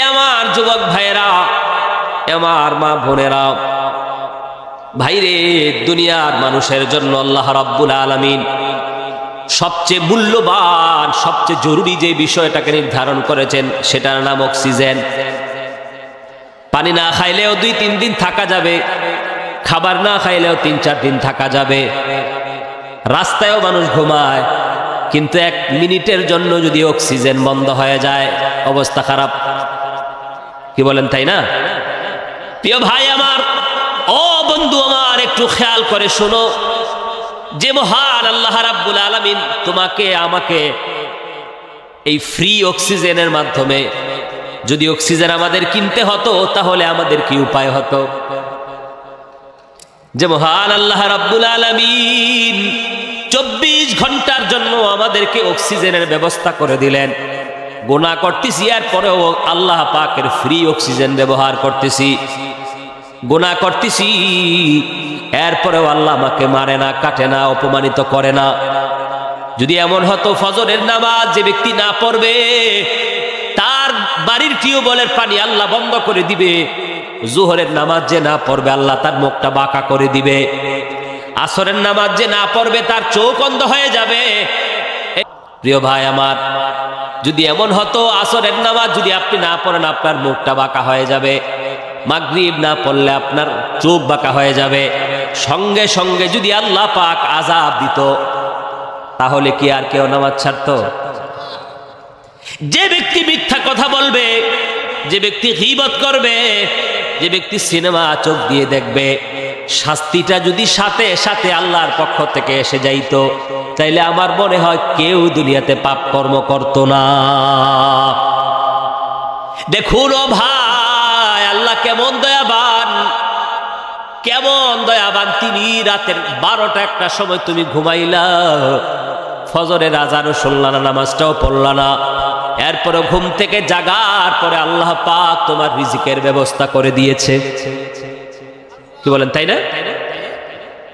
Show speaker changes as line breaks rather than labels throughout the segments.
আমার যুবক ভাইরা, আমার মা বোনেরা, ভাইরে, দুনিয়ার মানুষের জন্য আল্লাহ রাব্বুল আলামিন সবচেয়ে মূল্যবান, সবচেয়ে জরুরি যে বিষয়টাকে নির্ধারণ করেছেন সেটার নাম অক্সিজেন। পানি না খাইলেও 2-3 দিন থাকা যাবে, খাবার না খাইলেও 3-4 দিন থাকা যাবে। রাস্তায়ও মানুষ ঘুমায়, কিন্তু 1 মিনিটের জন্য যদি অক্সিজেন বন্ধ হয়ে যায় অবস্থা খারাপ। কি বলেন, তাই না? প্রিয় ভাই আমার, ও বন্ধু আমার, একটু খেয়াল করে শোনো, যে মহান আল্লাহ রাব্বুল আলামিন তোমাকে আমাকে এই ফ্রি অক্সিজেনের মাধ্যমে, যদি অক্সিজেন আমাদের কিনতে হতো তাহলে আমাদের কি উপায় হতো? যে মহান আল্লাহ রাব্বুল আলামিন 24 ঘন্টার জন্য আমাদেরকে অক্সিজেনের ব্যবস্থা করে দিলেন। গুনাহ করতেছি, এরপরেও আল্লাহ পাকের ফ্রি অক্সিজেন ব্যবহার করতেছি। গুনাহ করতেছি, এরপরেও আল্লাহ আমাকে মারে না, কাটে না, অপমানিত করে না। যদি এমন হতো ফজরের নামাজ যে ব্যক্তি না পড়বে, তার বাড়ির টিউবওয়েলের পানি আল্লাহ বন্ধ করে দিবে। জোহরের নামাজ যে না পড়বে, আল্লাহ তার মুখটা বাঁকা করে দিবে। আসরের নামাজ যে না পড়বে, তার চোখ অন্ধ হয়ে যাবে। প্রিয় ভাই আমার, যদি এমন হতো আসরের নামাজ যদি আপনি না পড়েন, আপনার মুখটা বাঁকা হয়ে যাবে। মাগরিব না পড়লে আপনার চোখ বাঁকা হয়ে যাবে। সঙ্গে সঙ্গে যদি আল্লাহ পাক আযাব দিত, তাহলে কি আর কেউ নামাজ ছাড়তো? যে ব্যক্তি মিথ্যা কথা বলবে, যে ব্যক্তি গীবত করবে, যে ব্যক্তি সিনেমা চোখ দিয়ে দেখবে, শাস্তিটা যদি সাথে সাথে আল্লাহর পক্ষ থেকে এসে যাইতো, তাইলে আমার মনে হয় কেউ দুনিয়াতে পাপ কর্ম করত না। দেখুন ও ভাই, আল্লাহ কেমন দয়াবান, কেমন দয়াবান। তিনি রাতের 12টা-1টার সময় তুমি ঘুমাইলা, ফজরের আজানও শুনলা না, নামাজটাও পড়লা না, এরপরে ঘুম থেকে জাগার পরে আল্লাহ পাক তোমার রিজিকের ব্যবস্থা করে দিয়েছে। কি বলেন, তাই না?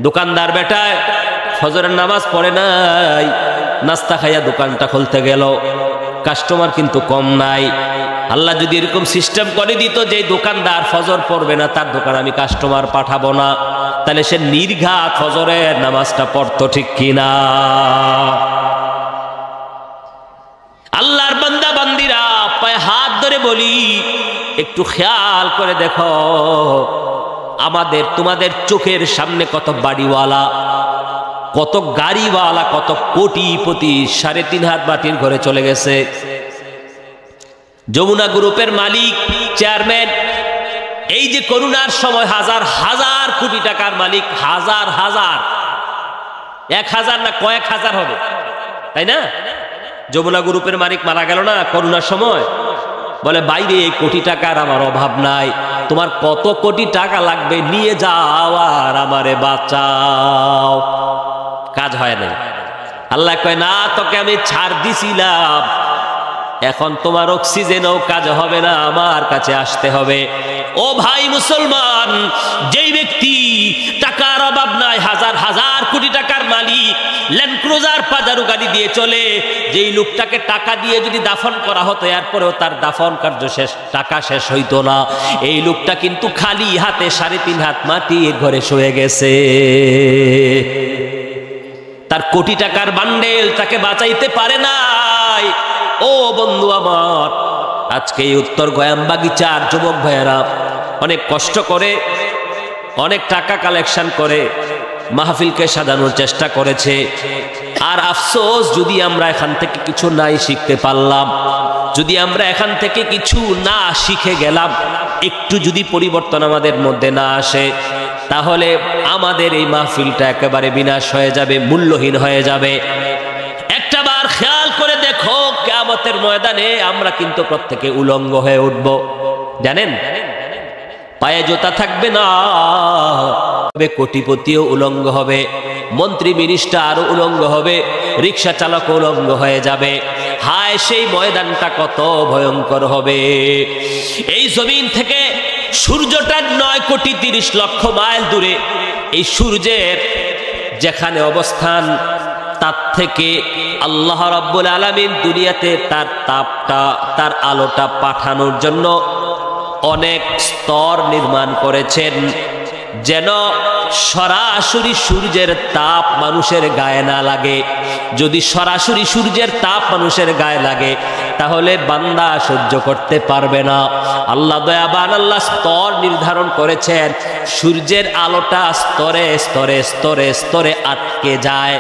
দোকানদার বেটা ফজরের নামাজ পড়ে নাই, নাস্তা খাইয়া দোকানটা খুলতে গেল, কাস্টমার কিন্তু কম নাই। আল্লাহ যদি এরকম সিস্টেম করে দিত যে দোকানদার ফজর পড়বে না, তার দোকান আমি কাস্টমার পাঠাবো না, তাহলে সে নির্ঘাত ফজরের নামাজটা পড়তো, ঠিক কিনা? আল্লাহর বান্দা বান্দিরা, পায়ে হাত ধরে বলি, একটু খেয়াল করে দেখো, আমাদের তোমাদের চোখের সামনে কত বাড়িওয়ালা, কত গাড়িওয়ালা, কত কোটিপতি 3.5 হাত মাটির ঘরে চলে গেছে। যমুনা গ্রুপের মালিক, চেয়ারম্যান, এই যে করোনার সময় হাজার হাজার কোটি টাকার মালিক, হাজার হাজার, 1000 না কয়েক হাজার হবে, তাই না? যমুনা গ্রুপের মালিক মারা গেল না করোনার সময়, বলে বাইরে কোটি টাকার আমার অভাব নাই, তোমার কত কোটি টাকা লাগবে নিয়ে যাও আর আমারে বাঁচাও। কাজ হয় না। আল্লাহ কয় না, তোকে আমি ছাড় দিছিলাম, এখন তোমার অক্সিজেনও কাজ হবে না, আমার কাছে আসতে হবে। ও ভাই মুসলমান, যেই ব্যক্তি টাকার অভাব নাই, হাজার হাজার কোটি টাকার মালিক, ল্যান্ড ক্রুজার পাজারো গাড়ি দিয়ে চলে, যেই লোকটাকে টাকা দিয়ে যদি দাফন করা হতো, এরপরেও তার দাফন কার্য শেষ, টাকা শেষ হইতো না, এই লোকটা কিন্তু খালি হাতে 3.5 হাত মাটির ঘরে শুয়ে গেছে। তার কোটি টাকার বান্ডেল তাকে বাঁচাইতে পারে নাই। ও বন্ধু আমার, আজকে এই উত্তর গয়ামবাগিচার যুবক ভাইয়েরা অনেক কষ্ট করে, অনেক টাকা কালেকশন করে মাহফিলকে সাজানোর চেষ্টা করেছে। আর আফসোস, যদি আমরা এখান থেকে কিছু নাই শিখতে পারলাম, যদি আমরা এখান থেকে কিছু না শিখে গেলাম, একটু যদি পরিবর্তন আমাদের মধ্যে না আসে, তাহলে আমাদের এই মাহফিলটা একেবারে বিনাশ হয়ে যাবে, মূল্যহীন হয়ে যাবে। একটা বার খেয়াল করে দেখো, কিয়ামতের ময়দানে আমরা কিন্তু প্রত্যেকে উলঙ্গ হয়ে উঠব, জানেন? পায়ে জুতা থাকবে না, কোটিপতিও উলঙ্গ হবে, মন্ত্রী মিনিস্টার আরো উলঙ্গ হবে, রিক্সা চালক উলঙ্গ হয়ে যাবে। হায়, সেই ময়দানটা কত ভয়ঙ্কর হবে! এই জমিন থেকে সূর্যটা 9,30,00,000 মাইল দূরে, এই সূর্যের যেখানে অবস্থান, তার থেকে আল্লাহ রাব্বুল আলামিন দুনিয়াতে তার তাপটা, তার আলোটা পাঠানোর জন্য অনেক স্তর নির্মাণ করেছেন, যেন সরাসরি সূর্যের তাপ মানুষের গায়ে না লাগে। যদি সরাসরি সূর্যের তাপ মানুষের গায়ে লাগে তাহলে বান্দা সহ্য করতে পারবে না। আল্লাহ দয়াবান আল্লাহ স্তর নির্ধারণ করেছেন, সূর্যের আলোটা স্তরে স্তরে স্তরে স্তরে আটকে যায়,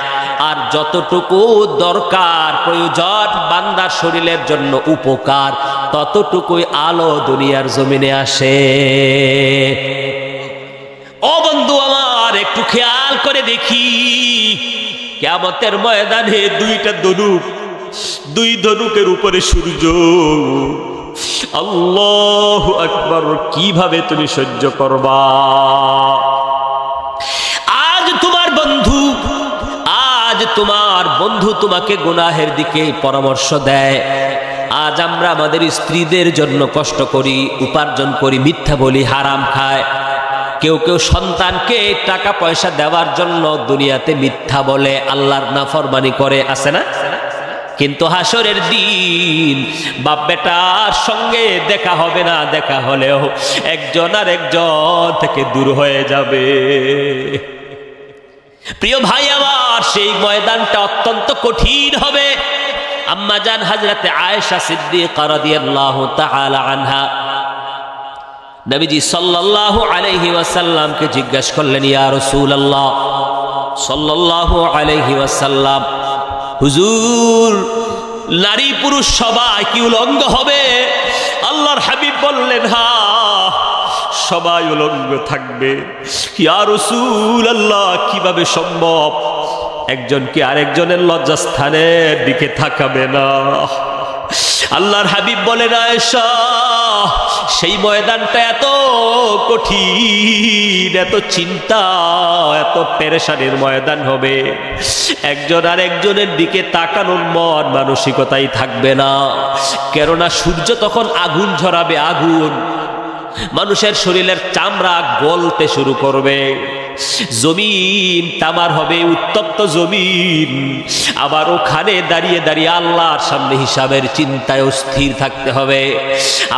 আর যতটুকু দরকার প্রয়োজন বান্দার শরীরের জন্য উপকার, ততটুকুই আলো দুনিয়ার জমিনে আসে। ও বন্ধু আমার, একটু খেয়াল করে দেখি, কিয়ামতের ময়দানে দুইটা ধনুক, দুই ধনুকের উপরে সূর্য। আল্লাহু আকবার, কিভাবে তুমি সহ্য করবা? আজ তোমার বন্ধু তোমাকে গুনাহের দিকে পরামর্শ দেয়। আজ আমরা আমাদের স্ত্রীদের জন্য কষ্ট করি, উপার্জন করি, মিথ্যা বলি, হারাম খায়। কেউ কেউ সন্তানকে টাকা পয়সা দেওয়ার জন্য দুনিয়াতে মিথ্যা বলে, আল্লাহর নাফরমানি করে, আছে না? কিন্তু হাসরের দিন বাপ বেটার সঙ্গে দেখা হবে না, দেখা হলেও একজন আর একজন থেকে দূর হয়ে যাবে। প্রিয় ভাই আমার, সেই ময়দানটা অত্যন্ত কঠিন হবে। আম্মা জান হযরতে আয়েশা সিদ্দিকা রাদিয়াল্লাহু তাআলা আনহা নবীজি সাল্লাল্লাহু আলাইহি ওয়াসাল্লামকে জিজ্ঞাসা করলেন, ইয়া রাসূলুল্লাহ সাল্লাল্লাহু আলাইহি ওয়াসাল্লাম, হুজুর, নারী পুরুষ সবাই কি উলঙ্গ হবে? আল্লাহর হাবিব বললেন, হ্যাঁ, সবাই উলঙ্গ থাকবে। ইয়া রাসূলুল্লাহ, কিভাবে সম্ভব? একজন কি আরেকজনের লজ্জাস্থানের দিকে তাকাবে না? আল্লাহর হাবিব বলেন, আয়েশা, সেই ময়দানটা এত কঠিন, এত চিন্তা, এত পেরেশানির ময়দান হবে, একজন আর একজনের দিকে তাকানোর মন মানসিকতাই থাকবে না। কেননা সূর্য তখন আগুন ঝরাবে, আগুন, মানুষের শরীরের চামড়া গলতে শুরু করবে, জমিন তামার হবে, উত্তপ্ত জমিন। আবার ওখানে দাঁড়িয়ে দাঁড়িয়ে আল্লাহর সামনে হিসাবের চিন্তায় স্থির থাকতে হবে।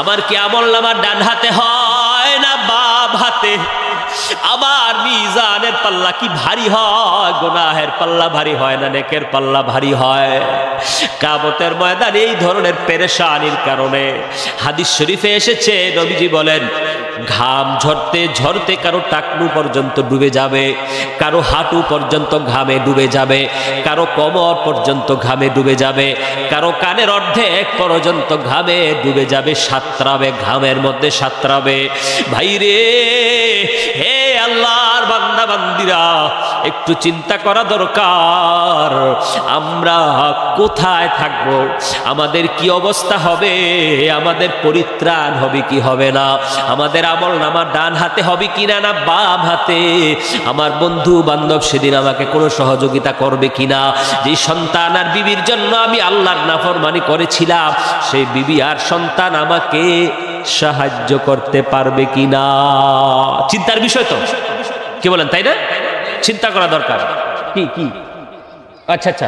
আমার কি আমলনামা ডান হাতে হয় না বাম হাতে? আমার মিজানের পাল্লা কি ভারী হয়? গুনাহের পাল্লা ভারী হয় না নেকের পাল্লা ভারী হয়? কিয়ামতের ময়দানে এই ধরনের পেরেশানির কারণে হাদিস শরীফে এসেছে, নবীজি বলেন, ঘাম ঝরতে ঝরতে কারো টাকনু পর্যন্ত ডুবে যাবে, কারো হাঁটু পর্যন্ত ঘামে ডুবে যাবে, কারো কোমর পর্যন্ত ঘামে ডুবে যাবে, কারো কানের অর্ধেক পর্যন্ত ঘামে ডুবে যাবে, সাঁতরাবে, ঘামের মধ্যে সাঁতরাবে। ভাইরে, হে আল্লাহর বান্দা বান্দিরা, একটু চিন্তা করা দরকার। আমরা কোথায় থাকব? আমাদের কি অবস্থা হবে? আমাদের পরিত্রাণ হবে কি হবে না? আমাদের আমলনামা ডান হাতে হবে কিনা না বাম হাতে? আমার বন্ধু বান্ধব সেদিন আমাকে কোনো সহযোগিতা করবে কিনা? যে সন্তান আর বিবির জন্য আমি আল্লাহর নাফরমানি করেছিলাম, সেই বিবি আর সন্তান আমাকে সাহায্য করতে পারবে কিনা? চিন্তার বিষয় তো, কি বলেন, তাই না? চিন্তা করা দরকার। কি কি আচ্ছা আচ্ছা,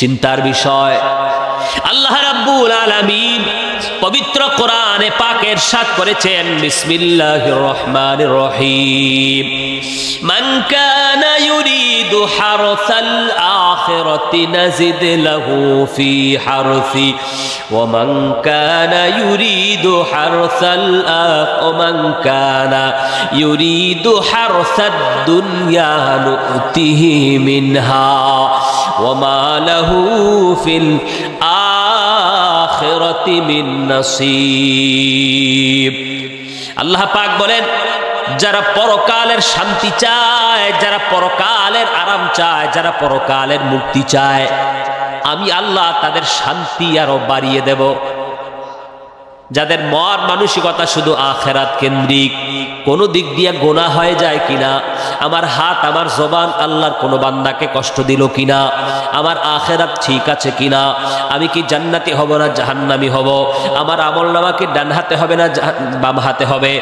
চিন্তার বিষয়। আল্লাহ রাব্বুল আলামিন পবিত্র কোরআনে পাকে ইরশাদ করেছেন, বিসমিল্লাহির রহমানির রহিম, মান কানা ইউরিদু হারসাল আখিরাতি নাজিদ লাহু ফি হারসি ওয়া মান কানা ইউরিদু হারসাল ওয়া মান কানা ইউরিদু হারসাদ দুনিয়া নুতিহি মিনহা ওয়া মা লাহু ফিল আখিরাতি মিন নসিব। আল্লাহ পাক বলেন, যারা পরকালের শান্তি চায়, যারা পরকালের আরাম চায়, যারা পরকালের মুক্তি চায়, আমি আল্লাহ তাদের শান্তি আরো বাড়িয়ে দেব। যাদের মন মানসিকতা শুধু আখেরাত কেন্দ্রিক, কোনো দিক দিয়ে গোনা হয়ে যায় কিনা, আমার হাত আমার জবান আল্লাহর কোনো বান্দাকে কষ্ট দিল কিনা, আমার আখিরাত ঠিক আছে কিনা, আমি কি জান্নাতি হব না জাহান্নামী হব, আমার আমলনামা কি ডান হাতে হবে না বাম হাতে হবে,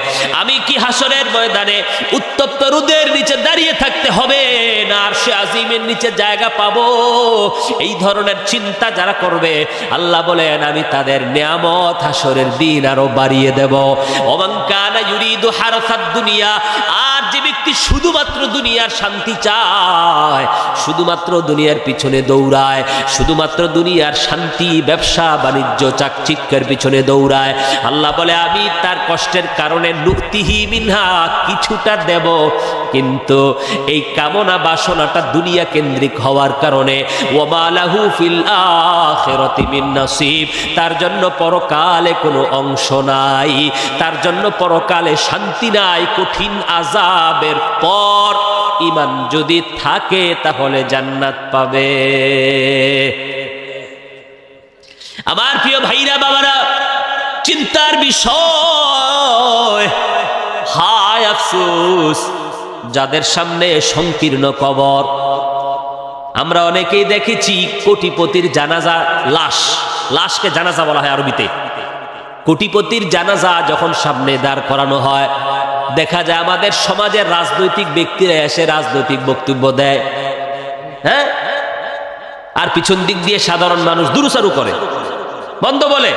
আমি কি হাসরের ময়দানে উত্তপ্ত রোদের নিচে দাঁড়িয়ে থাকতে হবে না আরশে আজিমের নিচে জায়গা পাবো, এই ধরনের চিন্তা যারা করবে আল্লাহ বলেন আমি তাদের নিয়ামত হাসরের দিন আরো বাড়িয়ে দেব। ওমান কানা ইউরিদু হারাসাদ দুনিয়া, আর যে ব্যক্তি শুধুমাত্র দুনিয়ার শান্তি চায়, শুধুমাত্র দুনিয়ার পিছনে দৌড়ায়, শুধুমাত্র দুনিয়ার শান্তি ব্যবসা বাণিজ্য চাকচিক্যের পিছনে দৌড়ায়, আল্লাহ বলে আমি তার কষ্টের কারণে নুক্তিহি মিনহা কিছুটা দেব, কিন্তু এই কামনা বাসনাটা দুনিয়া কেন্দ্রিক হওয়ার কারণে ওয়া লাহু ফিল আখিরাতি মিন নাসিব, তার জন্য পরকালে কোনো অংশ নাই, তার জন্য পরকালে শান্তি নাই, কঠিন আযাবের পর ঈমান যদি থাকে তাহলে জান্নাত পাবে। আমার প্রিয় ভাইরা বাবারা, চিন্তার বিষয়, হায় আফসোস যাদের সামনে সংকীর্ণ কবর। আমরা অনেকেই দেখেছি কোটিপতির জানাজা, লাশকে জানাজা বলা হয় আরবিতে। কোটিপতির জানাজা যখন সামনে দাঁড় করানো হয়, দেখা যায় আমাদের সমাজের রাজনৈতিক ব্যক্তিরা এসে রাজনৈতিক বক্তব্য দেয়, হ্যাঁ, আর পিছন দিক দিয়ে সাধারণ মানুষ দুরুসারু করে, বন্ধ বলে।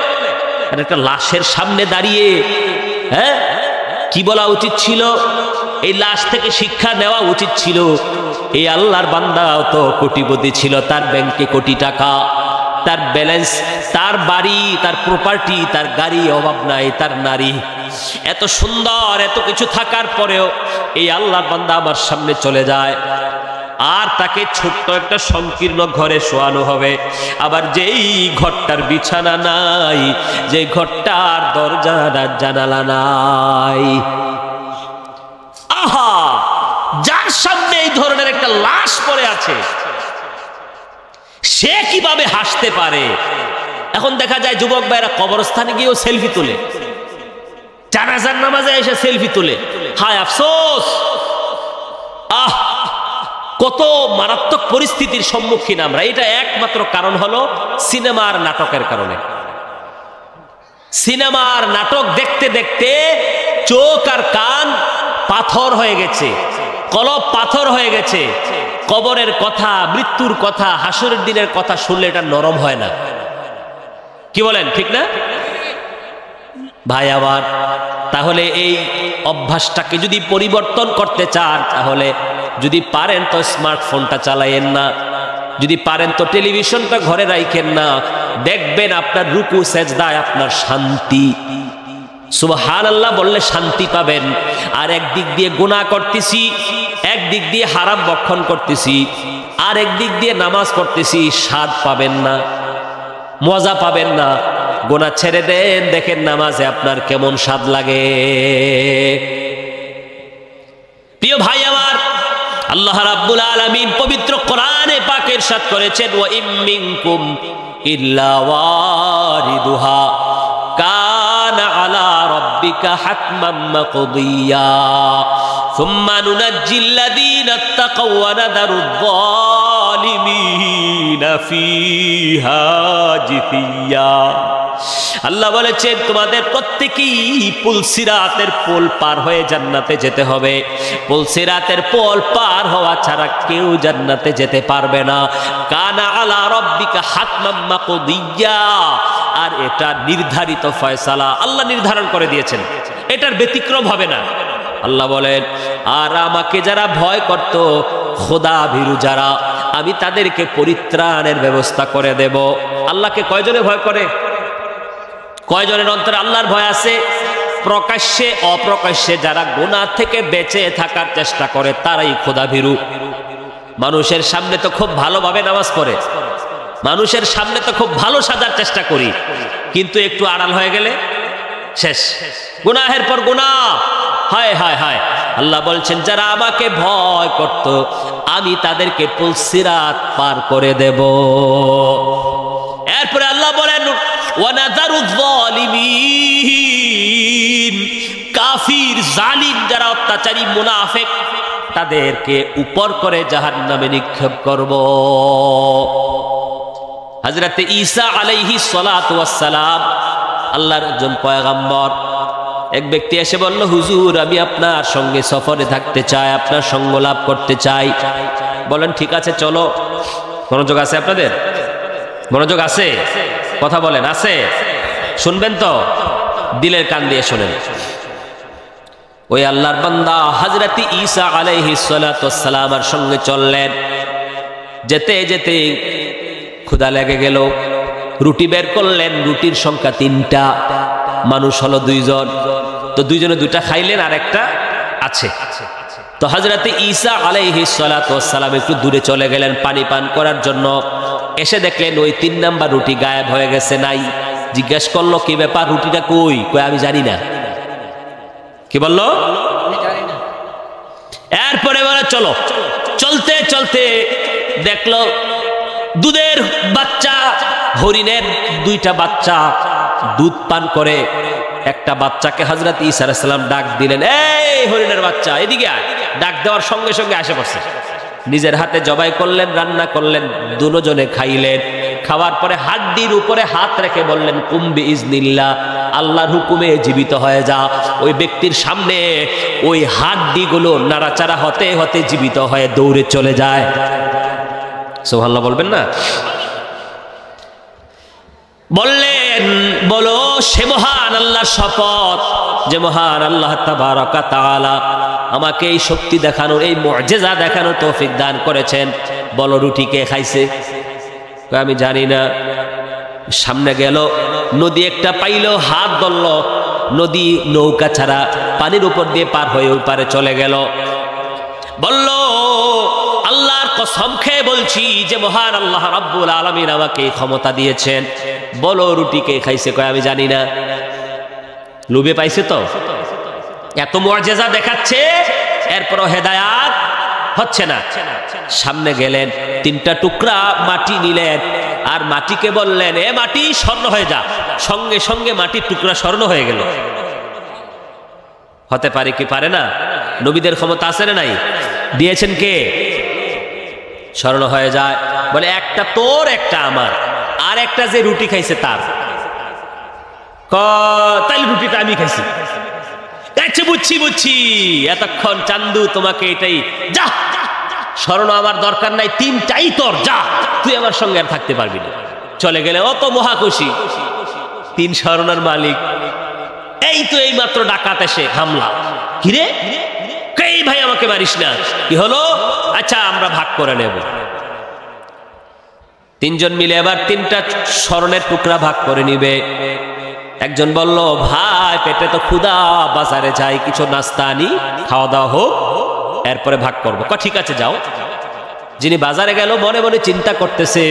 একটা লাশের সামনে দাঁড়িয়ে হ্যাঁ কি বলা উচিত ছিল? এই লাশ থেকে শিক্ষা নেওয়া উচিত ছিল, এই আল্লাহর বান্দা তো কোটিপতি ছিল, তার ব্যাংকে কোটি টাকা, তার ব্যালেন্স, তার বাড়ি, তার প্রপার্টি, তার গাড়ি অভাব নাই, তার নারী, এত সুন্দর এত কিছু থাকার পরেও এই আল্লাহর বান্দা আমার সামনে চলে যায়, আর তাকে ছোট্ট একটা সংকীর্ণ ঘরে শোয়ানো হবে। আবার যেই ঘরটার বিছানা নাই, যে ঘরটার দরজা জানালা নাই, আহা, যার সামনে এই ধরনের একটা লাশ পড়ে আছে সে কিভাবে হাসতে পারে? এখন দেখা যায় যুবক ভাইরা কবরস্থানে গিয়েও সেলফি তোলে, জানাজার নামাজে এসে সেলফি তোলে। হায় আফসোস, আহ, কত মারাত্মক পরিস্থিতির সম্মুখীন আমরা। এটা একমাত্র কারণ হলো সিনেমার নাটকের কারণে। সিনেমার নাটক দেখতে দেখতে চোখ আর কান পাথর হয়ে গেছে, কলব পাথর হয়ে গেছে। কবরের কথা, মৃত্যুর কথা, হাসরের দিনের কথা শুনলে এটা নরম হয় না। কি বলেন, ঠিক না ভাই আমার? তাহলে এই অভ্যাসটাকে যদি পরিবর্তন করতে চান, তাহলে যদি পারেন তো স্মার্টফোনটা চালায়েন না, যদি পারেন তো টেলিভিশনটা ঘরে রাখেন না, দেখবেন আপনার রুকু সেজদায় আপনার শান্তি, সুবহানাল্লাহ বললে শান্তি পাবেন। আর একদিক দিয়ে গুনাহ করতেছি, একদিক দিয়ে হারাম ভক্ষণ করতেছি, আর একদিক দিয়ে নামাজ পড়তেছি, স্বাদ পাবেন না, মজা পাবেন না। গুনাহ ছেড়ে দেন, দেখেন নামাজে আপনার কেমন স্বাদ লাগে। প্রিয় ভাই আমার, আল্লাহ রাব্বুল আলামিন পবিত্র কোরআনে পাক ইরশাদ করেছেন, ওয়া ইম মিনকুম ইল্লা ওয়ারিদুহা কানা আলা রাব্বিকা হাতমান মাকদিয়া সুম্মা নুনাজ্জিল্লাযীনা ইত্তাকাও ওয়া নাদারুয যালিমিনা ফিহা জিফিয়া। আল্লাহ বলেছেন তোমাদের প্রত্যেকেই পুলসিরাতের পোল পার হয়ে জান্নাতে যেতে হবে। পুলসিরাতের পোল পার হওয়া ছাড়া কেউ জান্নাতে যেতে পারবে না। কানা আলা রাব্বিকা হাতমান মাকদিয়া, আর এটা নির্ধারিত ফয়সালা, আল্লাহ নির্ধারণ করে দিয়েছেন, এটার ব্যতিক্রম হবে না। আল্লাহ বলেন, আর আমাকে যারা ভয় করত, খোদা ভীরু যারা, আমি তাদেরকে পরিত্রাণের ব্যবস্থা করে দেব। আল্লাহকে কয়জনে ভয় করে? কয়জনের অন্তরে আল্লাহর ভয় আছে? প্রকাশ্যে অপ্রকাশ্যে যারা গুনাহ থেকে বেঁচে থাকার চেষ্টা করে তারাই খোদা ভীরু। মানুষের সামনে তো খুব ভালোভাবে নামাজ পড়ে, মানুষের সামনে তো খুব ভালো সাজার চেষ্টা করি, কিন্তু একটু আড়াল হয়ে গেলে শেষ, গুনাহের পর গুনাহ। হায় হায় হায়, আল্লাহ বলছেন যারা আমাকে ভয় করত আমি তাদেরকে পুলসিরাত পার করে দেব। এরপরে আল্লাহ বলেন, ওয়ানাযারুয যালিমিন, কাফির জালিম যারা অত্যাচারী মুনাফিক তাদেরকে উপর করে জাহান্নামে নিক্ষেপ করব। হযরত ঈসা আলাইহিস সালাতু ওয়াস সালাম আল্লাহর একজন পয়গম্বর। এক ব্যক্তি এসে বলল, হুজুর আমি আপনার সঙ্গে সফরে থাকতে চাই, আপনার সঙ্গ লাভ করতে চাই। বলেন ঠিক আছে চলো। মনোযোগ আছে আপনাদের? মনোযোগ আছে? কথা বলেন আছে? শুনবেন তো? দিলের কান দিয়ে শোনেন। ওই আল্লাহর বান্দা হযরত ঈসা আলাইহিস সালাতু ওয়াস সালামের সঙ্গে চললেন। যেতে যেতে ক্ষুধা লেগে গেল, রুটি বের করলেন। রুটির সংখ্যা 3টা, মানুষ হলো 2 জন। তো 2 জনে 2টা খাইলেন, আর একটা আছে। তো হযরত ঈসা আলাইহিস সালাতু ওয়াস সালাম একটু দূরে চলে গেলেন পানি পান করার জন্য। এসে দেখলেন ওই 3 নাম্বার রুটি গায়েব হয়ে গেছে, নাই। জিজ্ঞেস করলো কি ব্যাপার, রুটিটা কই? কই আমি জানি না। কি বললো? এরপরে বলে চলো। চলতে চলতে দেখলো দুধের বাচ্চা, হরিণের 2টা বাচ্চা দুধ পান করে। একটা বাচ্চাকে হযরত ঈসা আলাইহিস সালাম ডাক দিলেন, এই হরিণের বাচ্চা এদিকে আয়। ডাক দেওয়ার সঙ্গে সঙ্গে আসে পড়ছে। নিজের হাতে জবাই করলেন, রান্না করলেন, দুজনে খাইলেন। খাওয়ার পরে হাড্ডির উপরে হাত রেখে বললেন, কুম বিইজনিল্লাহ, আল্লাহর হুকুমে জীবিত হয়ে যা। ওই ব্যক্তির সামনে ওই হাড্ডিগুলো নাড়াচাড়া হতে হতে জীবিত হয়ে দৌড়ে চলে যায়। সুবহানাল্লাহ বলবেন না? বললেন, বলো সে মহান আল্লাহর শপথ যে মহান আল্লাহ তাবারাকা তাআলা আমাকে এই শক্তি দেখানোর, এই মুআজিজা দেখানোর তৌফিক দান করেছেন। বলো রুটি কে খাইছে? আমি জানি না। সামনে গেল, নদী একটা পাইল, হাত ধরল। নদী নৌকা ছাড়া পানির উপর দিয়ে পার হয়ে ওই পারে চলে গেল। বলল, আল্লাহর কসম খেয়ে বলছি যে মহান আল্লাহ রাব্বুল আলামিন আমাকে ক্ষমতা দিয়েছেন। বলো রুটি কে খাইছে? কয় আমি জানি না। লোভে পাইছে তো, এত মুআজিজা দেখাচ্ছে, এরপরও হেদায়াত হচ্ছে না। সামনে গেলেন, 3টা টুকরা মাটি নিলেন, আর মাটিকে বললেন, এ মাটি স্বর্ণ হয়ে যা। সঙ্গে সঙ্গে মাটির টুকরা স্বর্ণ হয়ে গেল। হতে পারে কি পারে না? নবীদের ক্ষমতা আছে না নাই? দিয়েছেন কে? স্বর্ণ হয়ে যায়। বলে একটা তোর, একটা আমার, আর একটা যে রুটি খাইছে তার। তাইলে রুটিটা আমি খাইছি। আচ্ছা বুঝছি বুঝছি, এতক্ষণ চান্দু তোমাকে এটাই, যা স্বর্ণ আমার দরকার নাই, 3টাই তোর, যা তুই আমার সঙ্গে আর থাকতে পারবি না। চলে গেলে অত মহাখুশি। 3 স্বর্ণের মালিক। এই তো এই মাত্র ডাকাত এসে হামলা। কিরে এই ভাই আমাকে মারিস না, কি হলো? আচ্ছা আমরা ভাগ করে নেব। 3 জন মিলে এবার 3টা স্বর্ণের টুকরা ভাগ করে নিবে। একজন বলল, ভাই পেটে তো ক্ষুধা, বাজারে যাই কিছু নাস্তা আনি, খাওয়া দাওয়া হোক, এরপরে ভাগ করবো। ঠিক আছে যাও। যিনি বাজারে গেল মনে মনে চিন্তা করতেছে,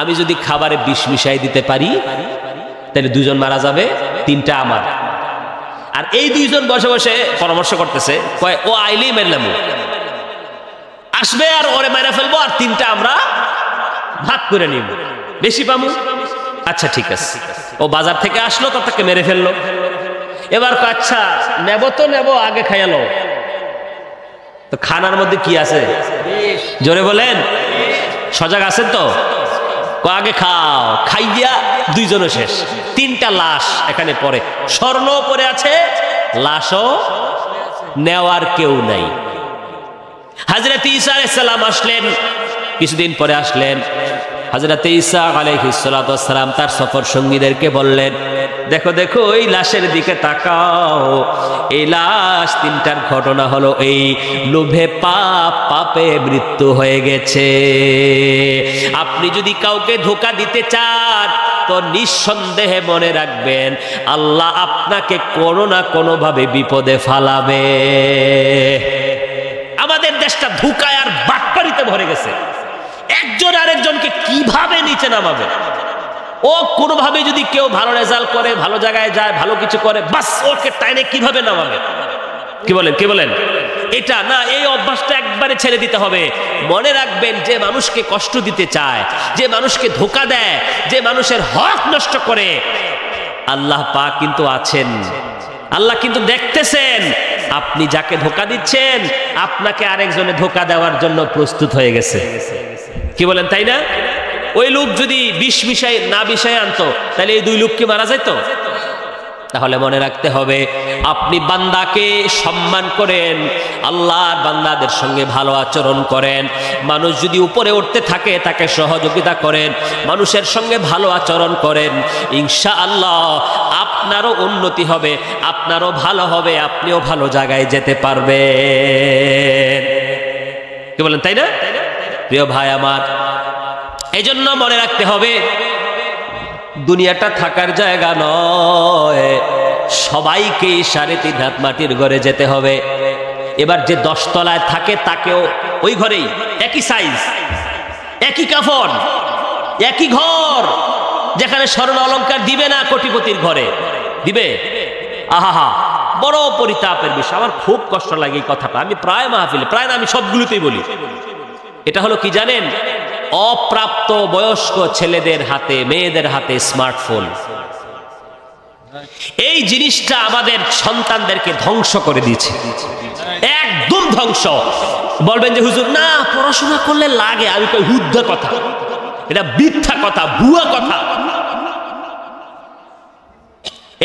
আমি যদি খাবারে বিষ মিশাই দিতে পারি তাহলে 2 জন মারা যাবে, 3টা আমার। আর এই 2 জন বসে বসে পরামর্শ করতেছে, কয় ও আইলেই মেরলাম, আসবে আর ওরে মেরে ফেলবো, আর 3টা আমরা ভাগ করে নিব, বেশি পাবো। আচ্ছা ঠিক আছে। ও বাজার থেকে আসলো, তাকে মেরে ফেললো। এবার আচ্ছা নেব তো নেব, আগে খাইয়ালো। তো খানার মধ্যে কি আছে? জোরে বলেন, সজাগ আছেন তো? আগে খাও। খাইয়া 2 জনও শেষ। 3টা লাশ এখানে পড়ে, স্বর্ণ পড়ে আছে, লাশও নেওয়ার কেউ নাই। হযরত ঈসা আলাইহিস সালাম আসলেন, কিছুদিন পরে আসলেন। হযরত ঈসা আলাইহিস সালাতু ওয়াস সালাম তার সফর সঙ্গীদেরকে বললেন, দেখো দেখো এই লাশের দিকে তাকাও। এই লাশ 3টার ঘটনা হলো এই, লোভে পাপে মৃত্যু হয়ে গেছে। আপনি যদি কাউকে ধোঁকা দিতে চান তো নিঃসন্দেহে মনে রাখবেন, আল্লাহ আপনাকে কোনো না কোনো ভাবে বিপদে ফালাবে। আমাদের দেশটা ধোঁকায় আর বাটপাড়িতে ভরে গেছে। একজন আরেকজনকে কিভাবে নিচে নামাবে। ও কোনোভাবে যদি কেউ ভালো রেজাল্ট করে, ভালো জায়গায় যায়, ভালো কিছু করে, বাস ওকে টাইনে কিভাবে নামাবে। কি বলেন কি বলেন? এটা না, এই অভ্যাসটা একবারে ছেড়ে দিতে হবে। মনে রাখবেন, যে মানুষকে কষ্ট দিতে চায়, যে মানুষকে ধোঁকা দেয়, যে মানুষের হক নষ্ট করে, আল্লাহ পাক কিন্তু আছেন, আল্লাহ কিন্তু দেখতেছেন। আপনি যাকে ধোঁকা দিচ্ছেন আপনাকে আরেকজনে ধোঁকা দেওয়ার জন্য প্রস্তুত হয়ে গেছে। কি বলেন, তাই না? ওই লোক যদি বিষ মিশাই না বিষয় আনতো তাহলে এই দুই লোক কি মারা যেত? তাহলে মনে রাখতে হবে, আপনি বান্দাকে সম্মান করেন, আল্লাহর বান্দাদের সঙ্গে ভালো আচরণ করেন। মানুষ যদি উপরে উঠতে থাকে তাকে সহযোগিতা করেন, মানুষের সঙ্গে ভালো আচরণ করেন, ইনশাআল্লাহ আপনারও উন্নতি হবে, আপনারও ভালো হবে, আপনিও ভালো জায়গায় যেতে পারবেন। কি বলেন, তাই না? প্রিয় ভাই আমার, এই জন্য মনে রাখতে হবে দুনিয়াটা থাকার জায়গা নয়, সবাইকে 3.5 হাত মাটির ঘরে যেতে হবে। এবার যে 10 তলায় থাকে তাকেও ওই ঘরেই, একই সাইজ, একই কাফন, একই ঘর, যেখানে স্বর্ণ অলংকার দিবে না কোটিপতির ঘরে দিবে। আহা, বড় পরিতাপের বিষয়। আমার খুব কষ্ট লাগে এই কথাটা, আমি প্রায় মাহফিলে, প্রায় না, আমি সবগুলোতেই বলি। এটা হলো কি জানেন? অপ্রাপ্ত বয়স্ক ছেলেদের হাতে, মেয়েদের হাতে স্মার্টফোন। এই জিনিসটা আমাদের সন্তানদেরকে ধ্বংস করে দিয়েছে, একদম ধ্বংস। বলবেন যে হুজুর না পড়াশোনা করলে লাগে, আমি কই হুদ্দা কথা, এটা মিথ্যা কথা, ভুয়া কথা।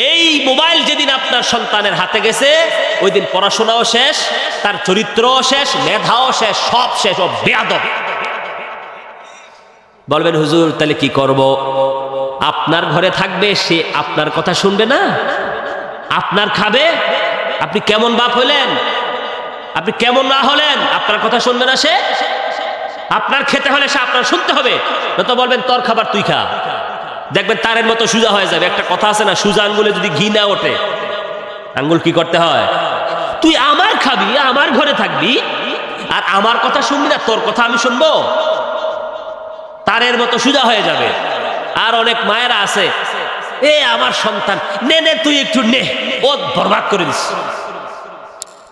এই মোবাইল যেদিন আপনার সন্তানের হাতে গেছে ওই দিন পড়াশোনাও শেষ, তার চরিত্রও শেষ, মেধাও শেষ, সব শেষ, ও বেয়াদব। বলবেন হুজুর তাহলে কি করব? আপনার ঘরে থাকবে, সে আপনার কথা শুনবে না, আপনার খাবে। আপনি কেমন বাপ হলেন, আপনি কেমন না হলেন, আপনার কথা শুনবে না সে? আপনার খেতে হলে সে আপনার শুনতে হবে, তো বলবেন তোর খাবার তুই খা, দেখবেন তারের মতো সোজা হয়ে যাবে। একটা কথা আছে না, সোজা আঙ্গুলে যদি ঘি না ওঠে, আঙ্গুল কি করতে হয়? তুই আমার খাবি, আমার ঘরে থাকবি, আর আমার কথা শুনবি না, তোর কথা আমি শুনবো, তারের মতো সোজা হয়ে যাবে। আর অনেক মায়েরা আছে, এ আমার সন্তান, নে নে তুই একটু নে, ও বরবাদ করে দিস।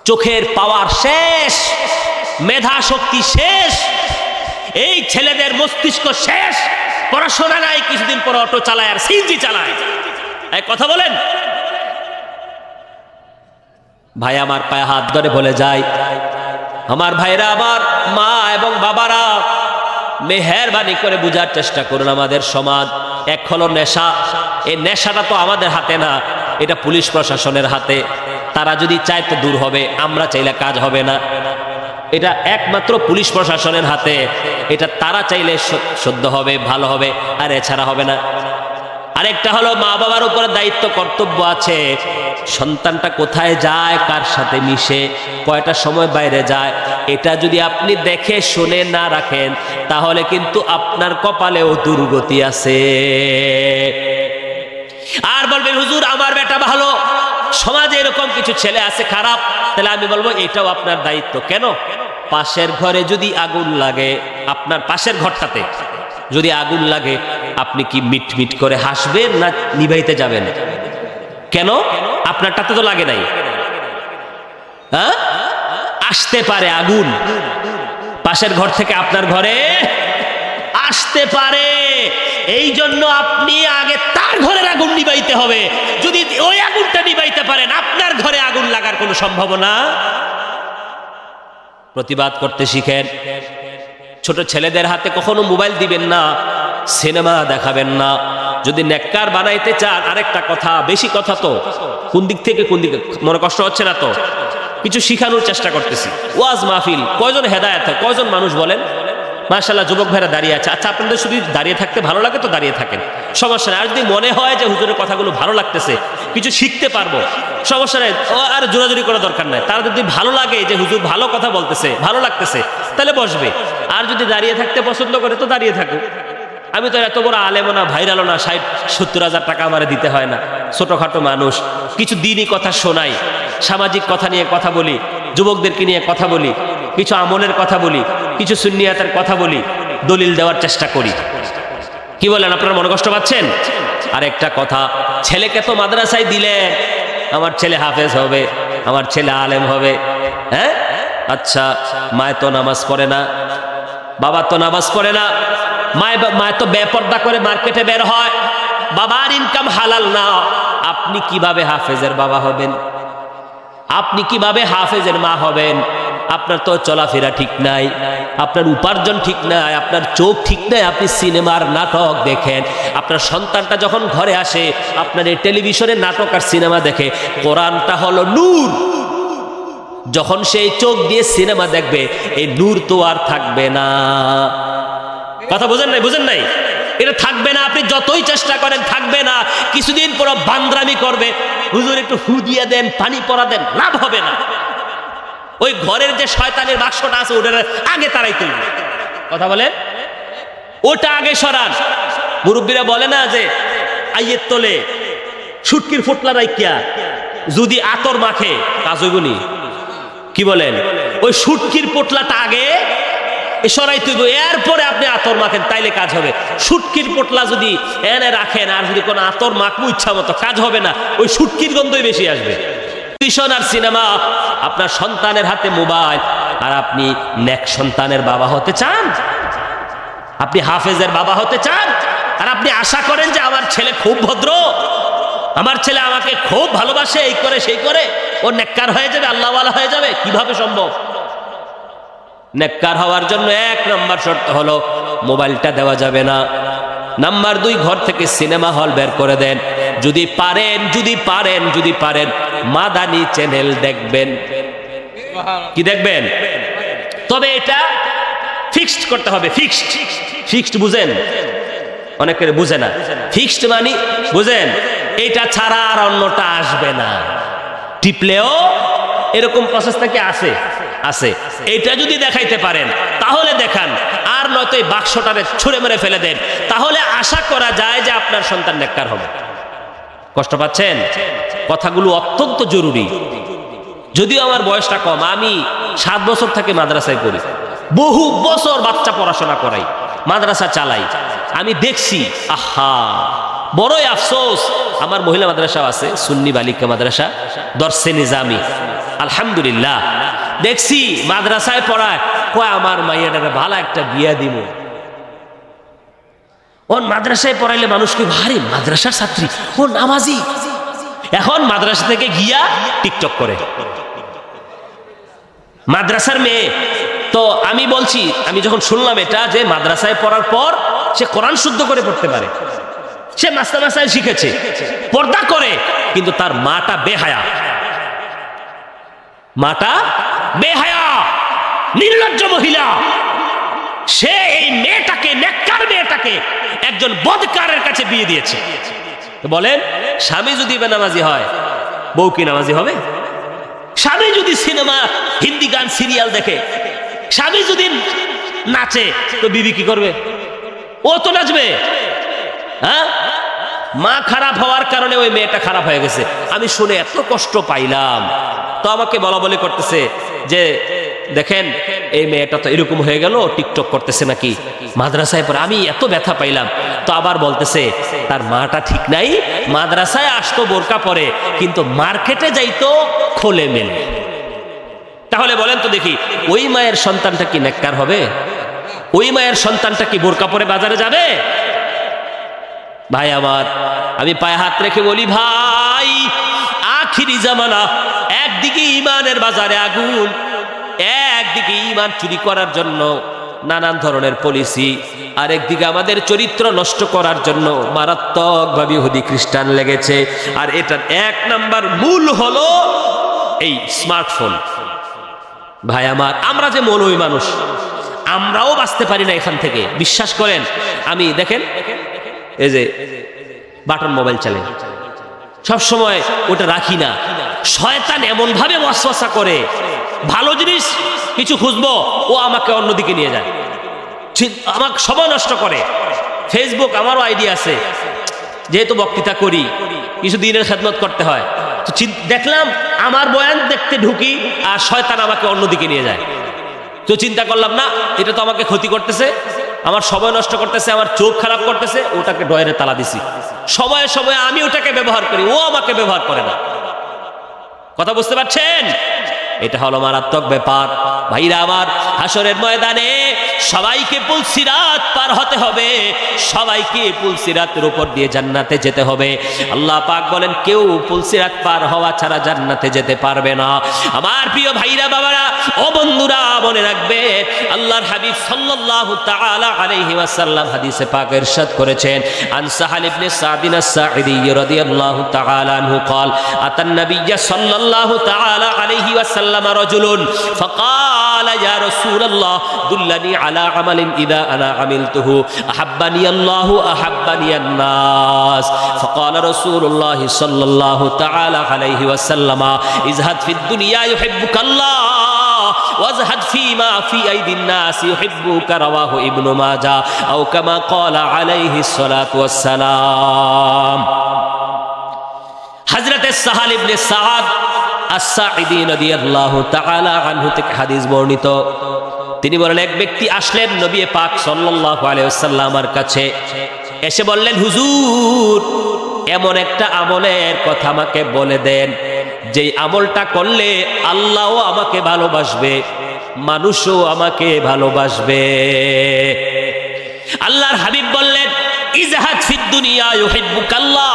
চোখের পাওয়ার শেষ, মেধা শক্তি শেষ, এই ছেলেদের মস্তিষ্ক শেষ, পড়াশোনা নাই, কিছুদিন পর অটো চালায় আর সিএনজি চালায়। এই কথা বলেন ভাই, আমার পায়ে হাত ধরে বলে যায়, আমার ভাইরা, আমার মা এবং বাবারা, মেহেরবানি করে বুঝার চেষ্টা করুন। আমাদের সমাজ এক হলো নেশা, এই নেশাটা তো আমাদের হাতে না, এটা পুলিশ প্রশাসনের হাতে। তারা যদি চায় তো দূর হবে, আমরা চাইলে কাজ হবে না। এটা একমাত্র পুলিশ প্রশাসনের হাতে, এটা তারা চাইলে শুদ্ধ হবে, ভালো হবে, আর এছাড়া হবে না। আরেকটা হলো মা বাবার উপরে দায়িত্ব, কর্তব্য আছে, সন্তানটা কোথায় যায়, কার সাথে মিশে, কয়টা সময় বাইরে যায়, এটা যদি আপনি দেখে শুনে না রাখেন তাহলে কিন্তু আপনার কপালেও দুর্গতি আছে। আর বলবেন হুজুর আমার বেটা ভালো, সমাজে এরকম কিছু ছেলে আছে খারাপ, তাহলে আমি বলবো এটাও আপনার দায়িত্ব। কেন? পাশের ঘরে যদি আগুন লাগে, আপনার পাশের ঘরটাতে যদি আগুন লাগে, আপনি কি মিট মিট করে হাসবেন না নিভাইতে যাবেন? কেন? আপনারটাতে তো লাগে নাই। হ্যাঁ, আসতে পারে আগুন, পাশের ঘর থেকে আপনার ঘরে আসতে পারে। এই জন্য আপনি আগে তার ঘরের আগুন নিভাইতে হবে। যদি ওই আগুনটা নিভাইতে পারেন, আপনার ঘরে আগুন লাগার কোনো সম্ভাবনা। প্রতিবাদ করতে শিখেন। ছোট ছেলেদের হাতে কখনো মোবাইল দিবেন না, সিনেমা দেখাবেন না। যদি নেককার বানাইতে চান, আরেকটা কথা, বেশি কথা তো কোন দিক থেকে কোন দিকে, মনে কষ্ট হচ্ছে না তো? কিছু শিখানোর চেষ্টা করতেছি। ওয়াজ মাহফিল, কয়জন হেদায়েত হয়, কয়জন মানুষ বলেন? মাশাআল্লাহ, যুবক ভাইরা দাঁড়িয়ে আছে। আচ্ছা, আপনাদের শুধু দাঁড়িয়ে থাকতে ভালো লাগে তো দাঁড়িয়ে থাকেন, সমস্যা নেই। আর যদি মনে হয় যে হুজুরের কথাগুলো ভালো লাগতেছে, কিছু শিখতে পারবো, সমস্যা নেই, আর জোরাজুরি করা দরকার নাই। তার যদি ভালো লাগে যে হুজুর ভালো কথা বলতেছে, ভালো লাগতেছে, তাহলে বসবে। আর যদি দাঁড়িয়ে থাকতে পছন্দ করে তো দাঁড়িয়ে থাকুক। আমি তো এত বড় আলেমও না, ভাইরালও না, 60-70 হাজার টাকা আমার দিতে হয় না, ছোটখাটো মানুষ। কিছু দিনই কথা শোনাই, সামাজিক কথা নিয়ে কথা বলি, যুবকদেরকে নিয়ে কথা বলি, কিছু আমলের কথা বলি, কিছু সুন্নিয়াতের কথা বলি, দলিল দেওয়ার চেষ্টা করি। কি বলেন, আপনারা মনে কষ্ট পাচ্ছেন? আর একটা কথা, ছেলেকে তো মাদ্রাসায় দিলেন, আমার ছেলে হাফেজ হবে, আমার ছেলে আলেম হবে। হ্যাঁ, আচ্ছা, মায় তো নামাজ পড়ে না, বাবা তো নামাজ পড়ে না, মায় তো বেপর্দা করে মার্কেটে বের হয়, বাবার ইনকাম হালাল না, আপনি কিভাবে হাফেজের বাবা হবেন? আপনি কিভাবে হাফেজের মা হবেন? আপনার তো চলাফেরা ঠিক নাই, আপনার উপার্জন ঠিক নাই, আপনার চোখ ঠিক নাই, আপনি সিনেমার নাটক দেখেন। আপনার সন্তানটা যখন ঘরে আসে আপনার এই টেলিভিশনের নাটক আর সিনেমা দেখে। কোরআনটা হলো নূর, যখন সেই চোখ দিয়ে সিনেমা দেখবে এই নূর তো আর থাকবে না। কথা বুঝেন নাই? বুঝেন নাই? এটা থাকবে না, আপনি যতই চেষ্টা করেন থাকবে না। কিছুদিন পর বান্দরামি করবে, হুজুর একটু ফু দিয়ে দেন, পানি পরা দেন, লাভ হবে না। ওই ঘরের যে শয়তানের বাক্সটা আছে ওটার আগে তারাই তুলবে। কথা বলে ওটা আগে সরান। মুরব্বীরা বলে না যে আইয়ের তোলে শুটকির ফুটলা রাইকিয়া যদি আতর মাখে কাজ হইবনি? কি বলেন? ওই শুটকির পোটলাটা আগে সরাই তুইব, এরপরে আপনি আতর মাখেন, তাইলে কাজ হবে। শুটকির পোটলা যদি এনে রাখেন আর যদি কোনো আতর মাখবো ইচ্ছা মতো, কাজ হবে না, ওই শুটকির গন্ধই বেশি আসবে। টিউশন আর সিনেমা, আপনার সন্তানের হাতে মোবাইল, আর আপনি নেক সন্তানের বাবা হতে চান, আপনি হাফেজের বাবা হতে চান, আর আপনি আশা করেন যে আমার ছেলে খুব ভদ্র, আমার ছেলে আমাকে খুব ভালোবাসে, এই করে সেই করে ও নেককার হয়ে যাবে, আল্লাহওয়ালা হয়ে যাবে। কিভাবে সম্ভব? নেককার হওয়ার জন্য 1 নম্বর শর্ত হলো মোবাইলটা দেওয়া যাবে না। নাম্বার 2, ঘর থেকে সিনেমা হল বের করে দেন। যদি পারেন মাদানী চ্যানেল দেখবেন। কি দেখবেন? তবে এটা ফিক্সড করতে হবে। ফিক্সড বুঝেন? অনেকের বুঝে না। ফিক্সড মানে বুঝেন? এটা ছাড়া আর অন্যটা আসবে না। টিপলেও এরকম প্রসেস থেকে আছে। এটা যদি দেখাইতে পারেন তাহলে দেখান, আর নয়তো এই বাক্সটারে ছুঁড়ে মেরে ফেলে দেন। তাহলে আশা করা যায় যে আপনার সন্তান নেককার হবে। কষ্ট পাচ্ছেন? কথাগুলো অত্যন্ত জরুরি। যদিও আমার বয়সটা কম, আমি 7 বছর থেকে মাদ্রাসায় পড়ি, বহু বছর বাচ্চা পড়াশোনা করাই, মাদ্রাসা চালাই। আমি দেখছি, আহা বড়ই আফসোস। আমার মহিলা মাদ্রাসাও আছে, সুন্নি বালিকা মাদ্রাসা, দর্সে নিজামি। আলহামদুলিল্লাহ দেখছি মাদ্রাসায় পড়ায়, কয় আমার মাইয়াটারে ভালো একটা বিয়া দিব। ও মাদ্রাসায় পড়াইলে মানুষকে ভারী মাদ্রাসার ছাত্রী, ও নামাজি। এখন মাদ্রাসা থেকে গিয়া টিকটক করে মাদ্রাসার মেয়ে। তো আমি বলছি, আমি যখন শুনলাম এটা যে মাদ্রাসায় পড়ার পর সে কোরআন শুদ্ধ করে পড়তে পারে, সে মাস্তা মাসাইল শিখেছে, পর্দা করে, কিন্তু তার মাটা বেহায়া, নির্লজ্জ মহিলা। সে এই মেয়েটাকে, নেককার মেয়েটাকে একজন বদকারের কাছে বিয়ে দিয়েছে। বলেন, স্বামী যদি বেনামাজি হয় বউ কি নামাজি হবে? স্বামী যদি সিনেমা, হিন্দি গান, সিরিয়াল দেখে, স্বামী যদি নাচে, তো বিবি কি করবে? ও তো নাচবে। হ্যাঁ, মা খারাপ হওয়ার কারণে ওই মেয়েটা খারাপ হয়ে গেছে। আমি শুনে এত কষ্ট পাইলাম। তো আমাকে বলা বলি করতেছে যে দেখেন এই মেয়েটা তো এরকম হয়ে গেল, টিকটক করতেছে নাকি মাদ্রাসায় পড়ে। আমি এত ব্যথা পাইলাম। তো আবার বলতেছে তার মাটা ঠিক নাই, মাদ্রাসায় আসতো বোরকা পরে, কিন্তু মার্কেটে যাইতো খোলে মেলে। তাহলে বলেন তো দেখি, ওই মায়ের সন্তানটা কি নেককার হবে? ওই মায়ের সন্তানটা কি বোরকা পরে বাজারে যাবে? ভাই আমার, আমি পায়ে হাত রেখে বলি, ভাই আখিরি জামানা, একদিকে ইমানের বাজারে আগুন, একদিকে ইমান চুরি করার জন্য নানান ধরনের পলিসি, আর একদিকে আমাদের চরিত্র নষ্ট করার জন্য মারাত্মকভাবে ইহুদি খ্রিস্টান লেগেছে। আর এটার 1 নাম্বার মূল হলো এই স্মার্টফোন। ভাই আমার, আমরা যে মৌলবী মানুষ, আমরাও বাঁচতে পারি না এখান থেকে, বিশ্বাস করেন। আমি দেখেন এই যে বাটন মোবাইল চালাই, সবসময় ওটা রাখি না। শয়তান এমন ভাবে ওয়াসওয়াসা করে, ভালো জিনিস কিছু খুঁজবো, ও আমাকে অন্যদিকে নিয়ে যায়, আমাকে সময় নষ্ট করে। ফেসবুক আমারও আইডি আছে, যেহেতু বক্তৃতা করি, কিছু দিনের খেদমত করতে হয়। তো দেখলাম আমার বয়ান দেখতে ঢুকি আর শয়তান আমাকে অন্যদিকে নিয়ে যায়। তো চিন্তা করলাম, না, এটা তো আমাকে ক্ষতি করতেছে, আমার সময় নষ্ট করতেছে, আমার চোখ খারাপ করতেছে। ওটাকে ডয়ারে তালা দিছি। সময়ে সময়ে আমি ওটাকে ব্যবহার করি, ও আমাকে ব্যবহার করে না। কথা বুঝতে পারছেন? এটা হলো মারাত্মক ব্যাপার। ভাইরা আমার, হাসরের ময়দানে সবাইকে পুলসিরাত পার হতে হবে, সবাইকে পুলসিরাতের উপর দিয়ে জান্নাতে যেতে হবে। আল্লাহ পাক বলেন কেউ পুলসিরাত পার হওয়া ছাড়া জান্নাতে যেতে পারবে না। আমার প্রিয় ভাইরা বাবারা ও বন্ধুরা মনে রাখবে, আল্লাহর হাবিব সাল্লাল্লাহু তাআলা আলাইহি ওয়াসাল্লাম হাদিসে পাক ইরশাদ করেছেন, আন সাহাল ইবনে সাদিন আস-সাঈদী রাদিয়াল্লাহু তাআলা আনহু قال اتى النبي صلى الله تعالى عليه وسلم رجل فقال يا رسول الله دلني على عمل اذا انا عملته احبني الله احبني الناس فقال رسول الله صلى الله تعالى عليه وسلم ازهد في الدنيا يحبك الله وازهد فيما في ايدي الناس يحبك رواه ابن ماجه او كما قال عليه الصلاه والسلام। হযরত সাহাল ইবনে সাদ আস-সাঈদী রাদিয়াল্লাহু তাআলা আনহু থেকে হাদিস বর্ণিত, তিনি বলেন এক ব্যক্তি আসলেন নবী পাক সাল্লাল্লাহু আলাইহি ওয়াসাল্লামের কাছে, এসে বললেন হুজুর এমন একটা আমলের কথা আমাকে বলে দেন যেই আমলটা করলে আল্লাহও আমাকে ভালোবাসবে, মানুষও আমাকে ভালোবাসবে। আল্লাহর হাবিব বললেন ইজহাদ ফিদ দুনিয়া ইউহিব্বুকাল্লাহ,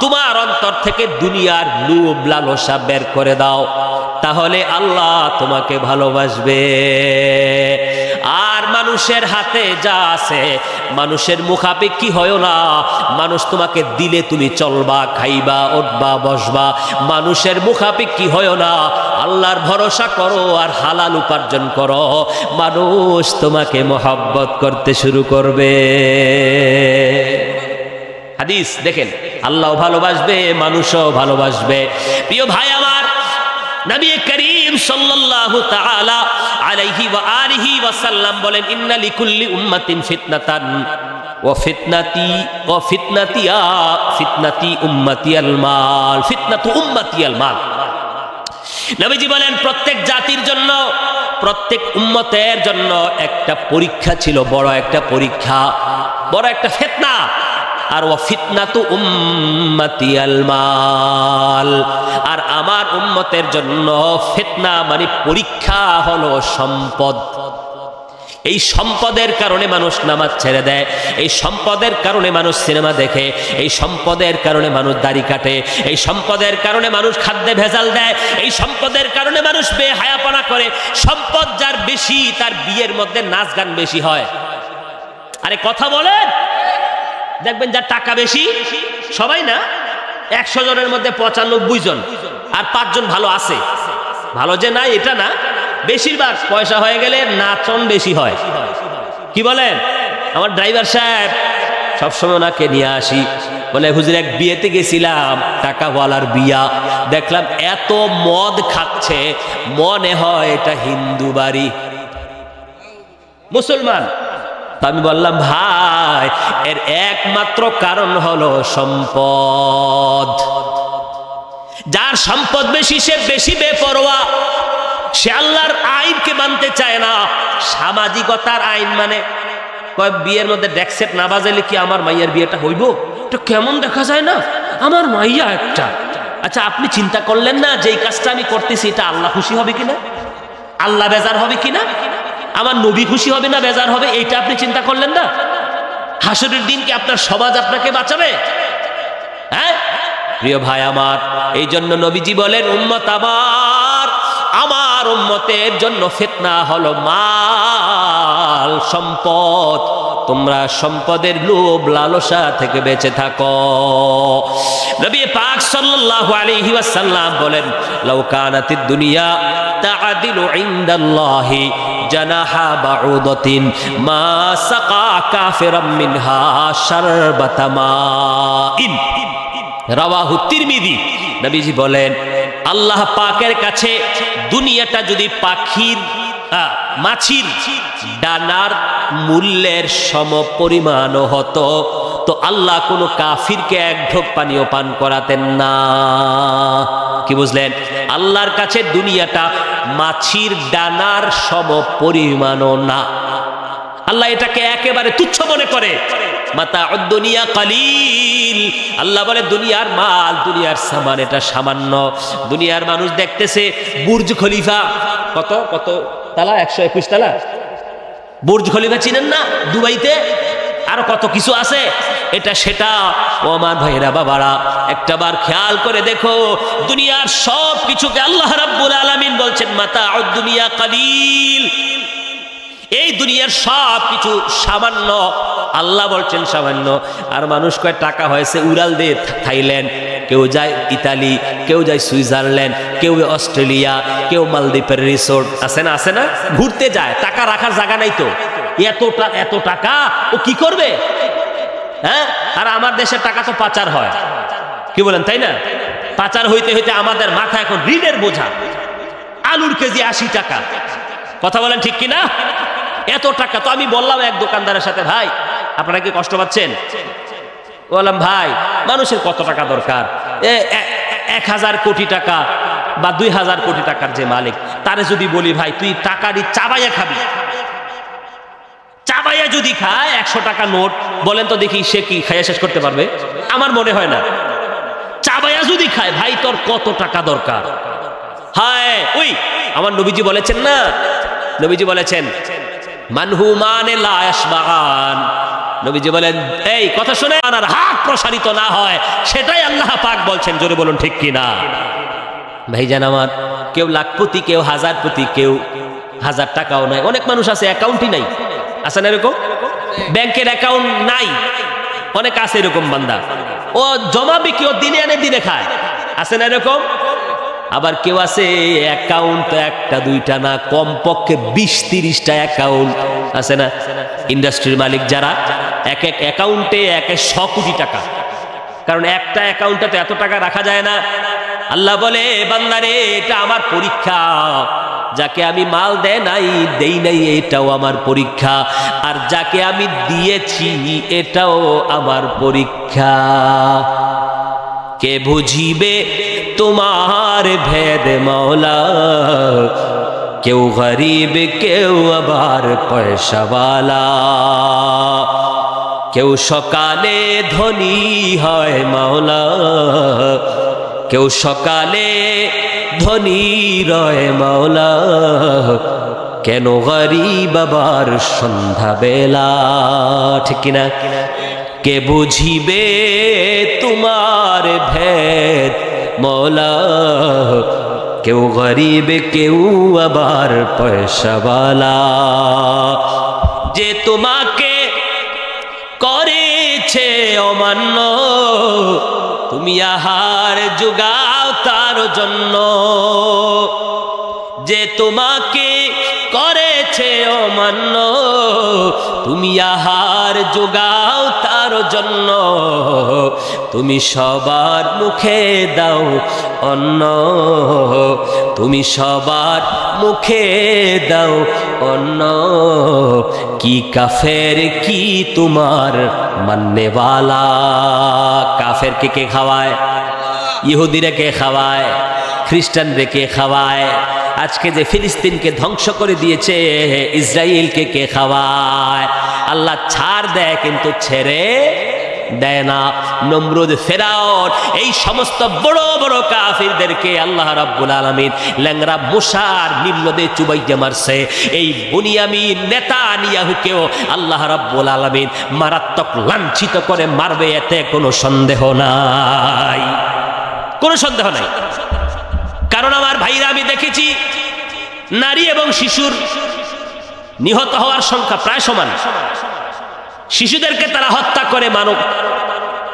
তোমার অন্তর থেকে দুনিয়ার লোভ লালসা বের করে দাও, তাহলে আল্লাহ তোমাকে ভালোবাসবে। আর মানুষের হাতে যা আছে মানুষের মুখাপেক্ষী হয়ো না, মানুষ তোমাকে দিলে তুমি চলবা, খাইবা, উঠবা, বসবা, মানুষের মুখাপেক্ষী হয়ো না, আল্লাহর ভরসা করো আর হালাল উপার্জন করো, মানুষ তোমাকে মহব্বত করতে শুরু করবে। হাদিস দেখেন, আল্লাহ ভালোবাসবে, মানুষও ভালোবাসবে। প্রিয় ভাই আমার, নবী করিম সাল্লাল্লাহু তাআলা আলাইহি ওয়া আলিহি ওয়া সাল্লাম বলেন ইন্না লিকুল্লি উম্মাতিন ফিতনাতান ওয়া ফিতনাতি উম্মাতিয়াল মাল, ফিতনাতু উম্মাতিয়াল মাল। নবীজি বলেন প্রত্যেক জাতির জন্য, প্রত্যেক উম্মতের জন্য একটা পরীক্ষা ছিল, বড় একটা পরীক্ষা, বড় একটা ফিতনা। আর ওয়া ফিতনাতু উম্মাতিয়াল মাল, আর আমার উম্মতের জন্য ফিতনা মানে পরীক্ষা হলো সম্পদ। এই সম্পদের কারণে মানুষ নামাজ ছেড়ে দেয়, এই সম্পদের কারণে মানুষ সিনেমা দেখে, এই সম্পদের কারণে মানুষ দাড়ি কাটে, এই সম্পদের কারণে মানুষ খাদ্যে ভেজাল দেয়, এই সম্পদের কারণে মানুষ বেহায়াপনা করে। সম্পদ যার বেশি তার বিয়ের মধ্যে নাচ গান বেশি হয়। আরে কথা বলেন, দেখবেন যার টাকা বেশি, সবাই না, 100 জনের মধ্যে 95 জন আর 5 জন ভালো আছে, ভালো যে নাই এটা না, বেশিরভাগ পয়সা হয়ে গেলে নাচন বেশি হয়। কি বলেন? আমার ড্রাইভার সাহেব সবসময় ওনাকে নিয়ে আসি, বলে হুজুর এক বিয়েতে গেছিলাম, টাকাওয়ালার বিয়া, দেখলাম এত মদ খাচ্ছে, মনে হয় এটা হিন্দু বাড়ি, মুসলমান। আমি বললাম ভাই এর একমাত্র কারণ হলো সম্পদ। যার সম্পদ বেশি সে বেশি বেপরোয়া, সে আল্লাহর আইনকে মানতে চায় না, সামাজিকতার আইন মানে। কয় বিয়ের মধ্যে ডেকসেট না বাজাইলে কি আমার মাইয়ার বিয়েটা হইব? এটা কেমন দেখা যায় না, আমার মাইয়া একটা। আচ্ছা আপনি চিন্তা করলেন না যে এই কাজটা আমি করতেছি এটা আল্লাহ খুশি হবে কিনা, আল্লাহ বেজার হবে কিনা, আমার নবী খুশি হবে না বেজার হবে, এইটা আপনি চিন্তা করলেন না? হাসরের দিন কি আপনার সমাজ আপনাকে বাঁচাবে? হ্যাঁ প্রিয় ভাই আমার, এই জন্য নবীজি বলেন উম্মত আমার, আমার উম্মতের জন্য ফিতনা হলো মাল, সম্পদ। তোমরা সম্পদের লোভ লালসা থেকে বেঁচে থাকো। নবী পাক সাল্লাল্লাহু আলাইহি ওয়াসাল্লাম বলেন লাউ কানাতিদ দুনিয়া তাআদিলু ইনদাল্লাহি জানাহা বাউদাতিন মা সাকা কাফিরাম মিনহা শারবাতা মাইন, রাওয়াহু তিরমিজি। নবীজি বলেন আল্লাহ পাকের কাছে দুনিয়াটা যদি পাখির মাছির ডানার মূল্যের সমপরিমাণ হতো তো আল্লাহ কোনো কাফিরকে এক ঢোক পানিও পান করাতেন না। কি বুঝলেন? আল্লাহর কাছে দুনিয়াটা মাছির ডানার সমপরিমাণও না, আল্লাহ এটাকে একেবারে তুচ্ছ মনে করে। মাতাউদ দুনিয়া কালিল, আল্লাহ বলে দুনিয়ার মাল, দুনিয়ার সামান এটা সামান্য। দুনিয়ার মানুষ দেখতেছে বুর্জ খলিফা কত কত তালা, 121 তালা, বুর্জ খলিফা চিনেন না দুবাইতে, আরো কত কিছু আছে, এটা সেটা। ও আমার ভাইরা বাবারা, একটাবার খেয়াল করে দেখো, দুনিয়ার সব কিছুকে আল্লাহ রাব্বুল আলামিন বলছেন মাতাউদ দুনিয়া কালিল, এই দুনিয়ার সব কিছু সামান্য, আল্লাহ বলছেন সামান্য। আর মানুষ কয় টাকা হয়েছে উড়াল দিয়ে থাইল্যান্ড, কেউ যায় ইতালি, কেউ যায় সুইজারল্যান্ড, কেউ অস্ট্রেলিয়া, কেউ মালদ্বীপের রিসোর্ট, আছে না আছে না, ঘুরতে যায়। টাকা রাখার জায়গা নাই তো, এত টাকা ও কি করবে? হ্যাঁ, আর আমার দেশের টাকা তো পাচার হয়, কি বলেন তাই না? পাচার হইতে হইতে আমাদের মাথা এখন ঋণের বোঝা। আলুর কেজি 80 টাকা, কথা বলেন ঠিক কিনা? এত টাকা তো আমি বললাম এক দোকানদারের সাথে, ভাই আপনারা কি কষ্ট পাচ্ছেন? বললাম ভাই মানুষের কত টাকা দরকার, 1000 কোটি টাকা বা 2000 কোটি টাকার যে মালিক, তারে যদি বলি ভাই তুই টাকারই চাবাইয়া খাবি, চাবাইয়া যদি খায় 100 টাকা নোট, বলেন তো দেখি সে কি খাইয়া শেষ করতে পারবে? আমার মনে হয় না। চাবাইয়া যদি খায়, ভাই তোর কত টাকা দরকার? হায়, ওই আমার নবীজি বলেছেন না, নবীজি বলেছেন মানহু মানে লা ইয়াশবান, নবীজি বলেন এই কথা শুনে আর হাত প্রসারিত না হয়, সেটাই আল্লাহ পাক বলছেন। জোরে বলুন ঠিক কিনা? ভাইজান আমার, কেউ লাখপতি, কেউ হাজারপতি, কেউ 1000 টাকাও নাই। অনেক মানুষ আছে অ্যাকাউন্টই নাই, আছে না এরকম? ব্যাংকের অ্যাকাউন্ট নাই, অনেক আছে এরকম বান্দা। ও জমা বিক্রি, ও দিনে আনে দিনে খায়, আছে না এরকম? আবার কেউ আছে অ্যাকাউন্ট একটা দুইটা না, কমপক্ষে 20-30টা অ্যাকাউন্ট, আছে না? ইন্ডাস্ট্রির মালিক যারা, এক এক অ্যাকাউন্টে 100 কোটি টাকা, কারণ একটা অ্যাকাউন্টে তো এত টাকা রাখা যায় না। আল্লাহ বলে বান্দারে এটা আমার পরীক্ষা, যাকে আমি মাল দেই নাই এটাও আমার পরীক্ষা, আর যাকে আমি দিয়েছি এটাও আমার পরীক্ষা। কে বুঝিবে তোমার ভেদ মৌলা, কেউ গরিব কেউ আবার পয়সাওয়ালা, কেউ সকালে ধনী হয় মৌলা, কেউ সকালে ধনী রয় মৌলা, কেন গরিব আবার সন্ধ্যা বেলা, ঠিক কিনা? কে বুঝিবে তোমার ভেদ মৌলা, কেউ গরিব কেউ আবার পয়সাওয়ালা, যে তোমাকে করেছে অমান্য, তুমি আহার জোগাও তার জন্য, যে তোমাকে করেছে অমান্য, তুমি আহার জোগাও তার জন্য, তুমি সবার মুখে দাও অন্ন, তুমি সবার মুখে দাও অন্ন, কি কাফের কি তোমার মাননেওয়ালা। কাফেরকে কে খাওয়ায়? ইহুদিরা কে খাওয়ায়? খ্রিস্টানরে কে খাওয়ায়? আজকে যে ফিলিস্তিনকে ধ্বংস করে দিয়েছে ইসরায়েলকে কে খাওয়ায়? আল্লাহ ছাড় দেয় কিন্তু ছেড়ে দেয় না। নমরুদ, ফেরাউন, এই সমস্ত বড় বড় কাফিরদেরকে আল্লাহ রাব্বুল আলামিন ল্যাংড়া মশার নিম্নদে চুবাইয়া মারছে। এই বুনিয়ামিন নেতানিয়াহুকেও আল্লাহ রাব্বুল আলামিন মারাত্মক লাঞ্ছিত করে মারবে, এতে কোনো সন্দেহ নাই, কোনো সন্দেহ নাই। কারণ আমার ভাইরা, আমি দেখেছি নারী এবং শিশুর নিহত হওয়ার সংখ্যা প্রায় সমান। শিশুদেরকে তারা হত্যা করে মানব।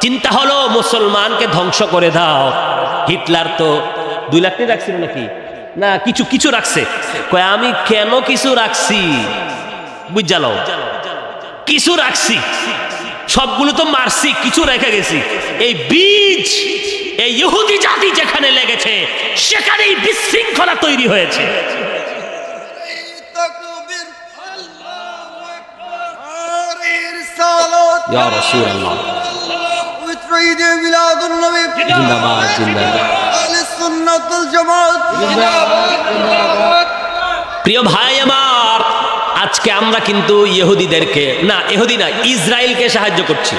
চিন্তা হলো মুসলমানকে ধ্বংস করে দাও। হিটলার তো 2 লাখ রাখছিল নাকি না, কিছু কিছু রাখছে। কয় আমি কেন কিছু রাখছি বুঝালো, কিছু রাখছি, সবগুলো তো মারছি, কিছু রেখে গেছি। এই বীজ, এই ইহুদি জাতি যেখানে লেগেছে সেখানেই বিশৃঙ্খলা তৈরি হয়েছে। ইয়া রাসূলুল্লাহ, জিন্দাবাদ জিন্দাবাদ, প্রিয় ভাই আমার, আজকে আমরা কিন্তু ইহুদিদেরকে না, ইহুদি না, ইসরায়েলকে সাহায্য করছি।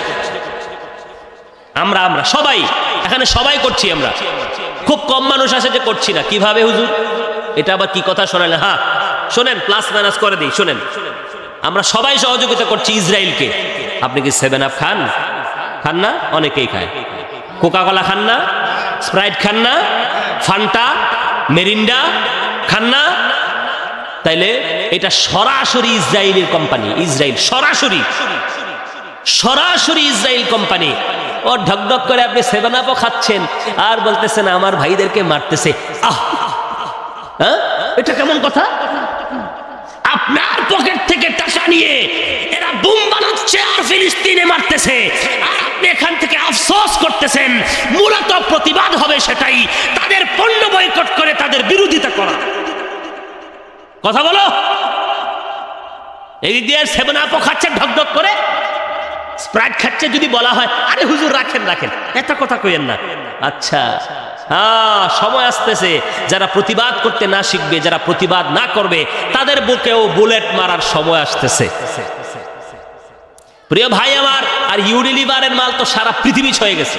আমরা সবাই এখানে সবাই করছি। আমরা খুব কম মানুষ আছে যে করছি না। কিভাবে হুজুর? এটা আবার কি কথা শোনালেন? হ্যাঁ শোনেন, প্লাস মাইনাস করে দিই, শোনেন। আমরা সবাই সহযোগিতা করছি ইসরায়েলকে। আপনি কি 7 আপ খান? খান না? অনেকেই খায়। কোকা কোলা খান না? স্প্রাইট খান না? ফান্টা, মেরিন্ডা খান না? তাইলে এটা সরাসরি ইসরায়েলের কোম্পানি। ইসরায়েল সরাসরি ইসরায়েল কোম্পানি। ও ঢকঢক করে আপনি 7 আপও খাচ্ছেন আর বলতেছেন আমার ভাইদেরকে মারতেছে। হ্যাঁ, এটা কেমন কথা? আপনার পকেট থেকে টাকা নিয়ে এরা বুম বানাচ্ছে আর ফিলিস্তিনে মারতেছে, আর আপনি এখান থেকে আফসোস করতেছেন। মূলত প্রতিবাদ হবে সেটাই, তাদের পণ্য বয়কট করে তাদের বিরোধিতা করা। কথা বলো। এই দিয়ে 7 আপও খাচ্ছে ঢকঢক করে, স্প্রাইট খাচ্ছে যদি বলা হয় আরে হুজুর রাখেন এত কথা কইেন না। আচ্ছা, সময় আসতেছে যারা প্রতিবাদ করতে না শিখবে, যারা প্রতিবাদ না করবে, তাদের বুকেও বুলেট মারার সময় আসতেছে। প্রিয় ভাই আমার, আর ইউনিলিভারের মাল তো সারা পৃথিবী ছয়ে গেছে।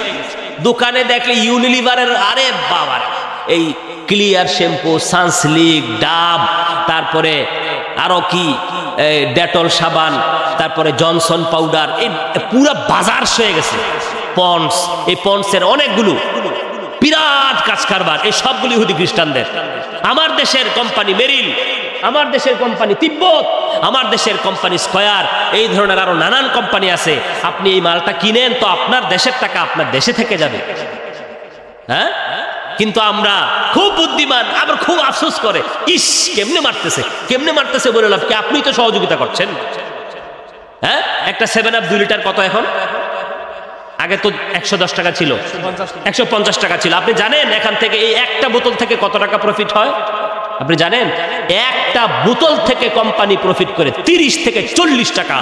দোকানে দেখলে ইউনিলিভারের, আরে বাবা, এই ক্লিয়ার শ্যাম্পু, সানসিল্ক, ডাব, তারপরে আরো কি ডেটল সাবান, তারপরে জনসন পাউডার, এই পুরো বাজার হয়ে গেছে। পন্ডস, এই পন্ডসের অনেকগুলো বিরাট কাজ কারবার, এই সবগুলো ইহুদি খ্রিস্টানদের। আমার দেশের কোম্পানি মেরিল, আমার দেশের কোম্পানি তিব্বত, আমার দেশের কোম্পানি স্কয়ার, এই ধরনের আরো নানান কোম্পানি আছে। আপনি এই মালটা কিনেন তো আপনার দেশের টাকা আপনার দেশে থেকে যাবে। হ্যাঁ, কিন্তু আমরা খুব বুদ্ধিমান, আবার খুব আফসোস করে, ইস কেমনে মারতেছে বলে লাভ কি? আপনি তো সহযোগিতা করছেন। হ্যাঁ, একটা 7 আপ 2 লিটার কত এখন? আগে তো 110 টাকা ছিল, 150 টাকা ছিল। আপনি জানেন এখান থেকে এই একটা বোতল থেকে কত টাকা প্রফিট হয়? আপনি জানেন একটা বোতল থেকে কোম্পানি প্রফিট করে 30 থেকে 40 টাকা।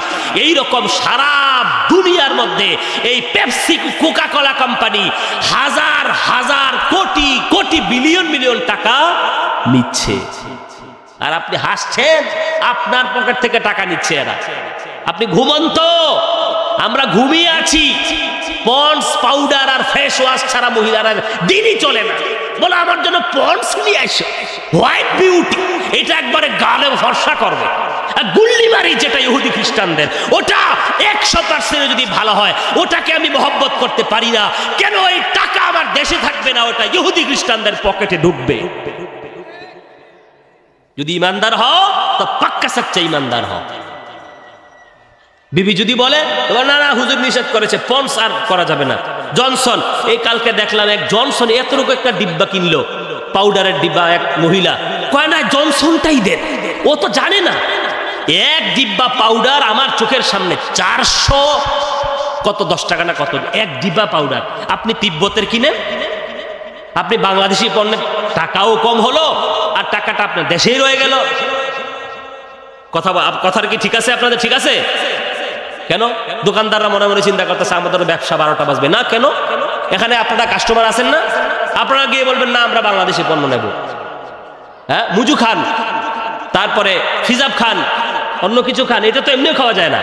এই রকম সারা দুনিয়ার মধ্যে এই পেপসি, কোকা কোলা কোম্পানি হাজার হাজার কোটি কোটি বিলিয়ন টাকা নিচ্ছে, আর আপনি হাসছেন। আপনার পকেট থেকে টাকা নিচ্ছে এরা। আপনি ঘুমন্ত, আমরা ঘুমিয়ে আছি। পন্ডস, পাউডার আর ফেস ওয়াশ ছাড়া মহিলারা দিনই চলে না। বলে আমার জন্য পন্ডস নিয়ে আসো, হোয়াইট বিউটি, এটা একবারে গালে ভরসা করবে। আর গুল্লিমারি যেটা ইহুদি খ্রিস্টানদের, ওটা 100% যদি ভালো হয়, ওটাকে আমি মহব্বত করতে পারি না। কেন? এই টাকা আমার দেশে থাকবে না, ওটা ইহুদি খ্রিস্টানদের পকেটে ঢুকবে। যদি ইমানদার হও তো পাক্কা সচ্চা ইমানদার হও। বিবি যদি বলে না না হুজুর নিষেধ করেছে, পন্ডস আর করা যাবে না, জনসন, এই কালকে দেখলাম এক জনসন এতটুকু একটা ডিব্বা কিনলো, পাউডারের ডিব্বা, এক মহিলা কয় না জনসনটাই দেন। ও তো জানে না এক ডিব্বা পাউডার আমার চোখের সামনে 400 কত 10 টাকা না কত এক ডিব্বা পাউডার। আপনি তিব্বতের কিনেন, আপনি বাংলাদেশি পণ্যের টাকাও কম হলো আর টাকাটা আপনার দেশেই রয়ে গেল। কথার কি ঠিক আছে? আপনাদের ঠিক আছে? কেন দোকানদাররা মনে মনে চিন্তা করতেছে আমাদের ব্যবসা 12টা বাজবে না? কেন? এখানে আপনারা কাস্টমার আছেন না? আপনারা গিয়ে বলবেন না আমরা বাংলাদেশি পণ্য নেব। হ্যাঁ, মুজু খান, তারপরে ফিজাব খান, অন্য কিছু খান, এটা তো এমনিও খাওয়া যায় না,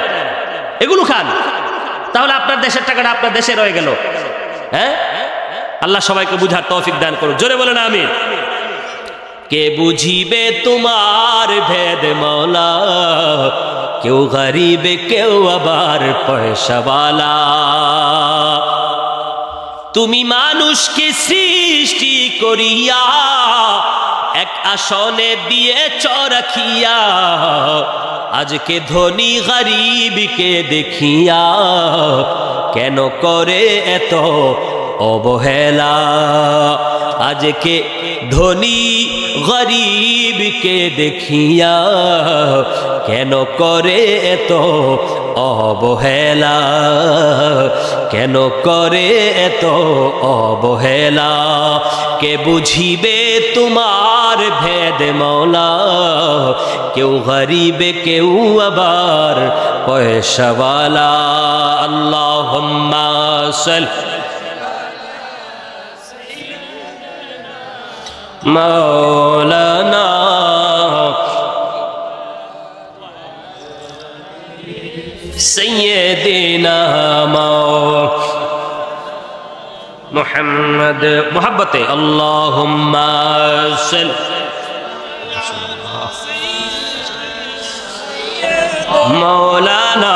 এগুলো খান, তাহলে আপনার দেশের টাকাটা আপনার দেশে রয়ে গেল। হ্যাঁ, আল্লাহ সবাইকে বুঝার তৌফিক দান করুন। জোরে বলেন আমিন। কে বুঝিবে তোমার ভেদ মওলা, কেউ গরিব কেউ আবার পয়সাওয়ালা। তুমি মানুষকে সৃষ্টি করিয়া এক আসনে দিয়েছ রাখিয়া, আজকে ধনী গরিবকে দেখিয়া কেন করে এত অবহেলা। আজকে ধনী গরিবকে দেখিয়া কেন করে এত অবহেলা, কেন করে এত অবহেলা। কে বুঝিবে তোমার ভেদ মওলা, কেউ গরিব কেউ আবার পয়সাওয়ালা। আল্লাহুম্মা সাল্লি মাওলানা सैयदना मुहम्मद मोहब्बते अल्लाहुम्मा सल्ली মৌলানা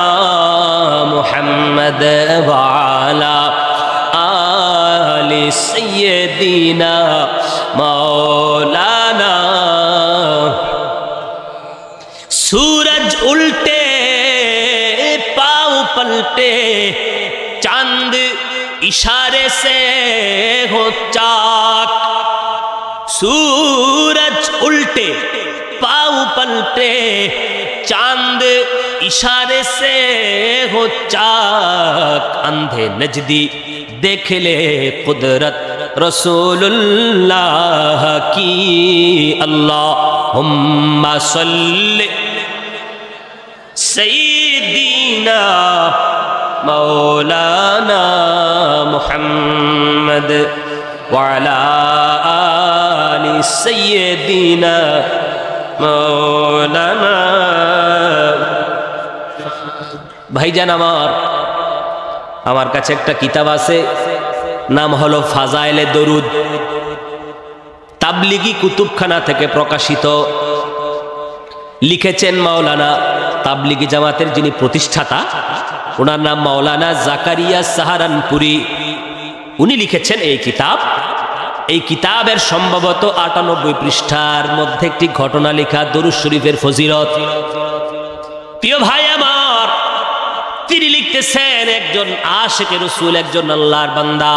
মুহাম্মদ ওয়া আলা আলি সাইয়্যিদিনা মৌলানা। सूरज उल्टे पाँव पलटे, चांद इशारे से हो चाक। सूरज उल्टे पाँव पलटे, चांद इशारे से हो चाक। अंधे नजदी देख ले कुदरत रसूलुल्लाह की। अल्लाहुम्मा सल्ली सय्यिदीना मौलाना मुहम्मद व अला आलि सय्यिदीना मौलाना। ভাইজান আমার কাছে একটা কিতাব আছে, নাম হলো ফাজাইলে দরুদ, তাবলিগি কুতুবখানা থেকে প্রকাশিত। লিখেছেন মাওলানা, তাবলিগি জামাতের যিনি প্রতিষ্ঠাতা, ওনার নাম মাওলানা জাকারিয়া সাহারানপুরি। উনি লিখেছেন এই কিতাব। এই কিতাবের সম্ভবত ৯৮ পৃষ্ঠার মধ্যে একটি ঘটনা লেখা, দরুদ শরীফের ফজিলত। প্রিয় ভাই আমার, তিনি লিখতেছেন একজন আশিকে রাসূল, একজন আল্লাহর বান্দা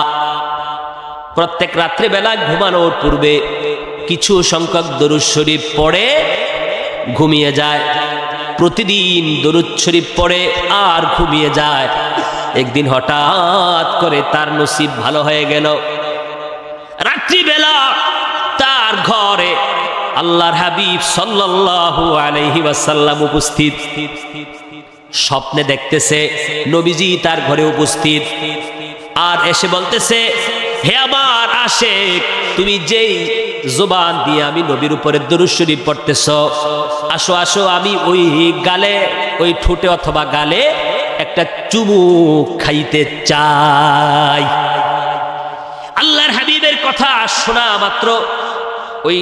প্রত্যেক রাত্রে বেলা ঘুমানোর পূর্বে কিছু সংখ্যক দরুদ শরীফ পড়ে ঘুমিয়ে যায়। প্রতিদিন দরুদ শরীফ পড়ে আর ঘুমিয়ে যায়। একদিন হঠাৎ করে তার নসিব ভালো হয়ে গেল। রাত্রিবেলা তার ঘরে আল্লাহর হাবিব সাল্লাল্লাহু আলাইহি ওয়াসাল্লাম উপস্থিত। স্বপ্নে দেখতেছে নবীজি তার ঘরে উপস্থিত, আর এসে বলতেছে, হে আমার আশিক, তুমি যেই জবান দিয়ে আমি নবীর উপরে দরুদ শরীফ পড়তেছ, আসো আসো, আমি ওই গালে, ওই ঠোঁটে অথবা গালে একটা চুমুক খাইতে চাই। আল্লাহর হাবিবের কথা শোনা মাত্র ওই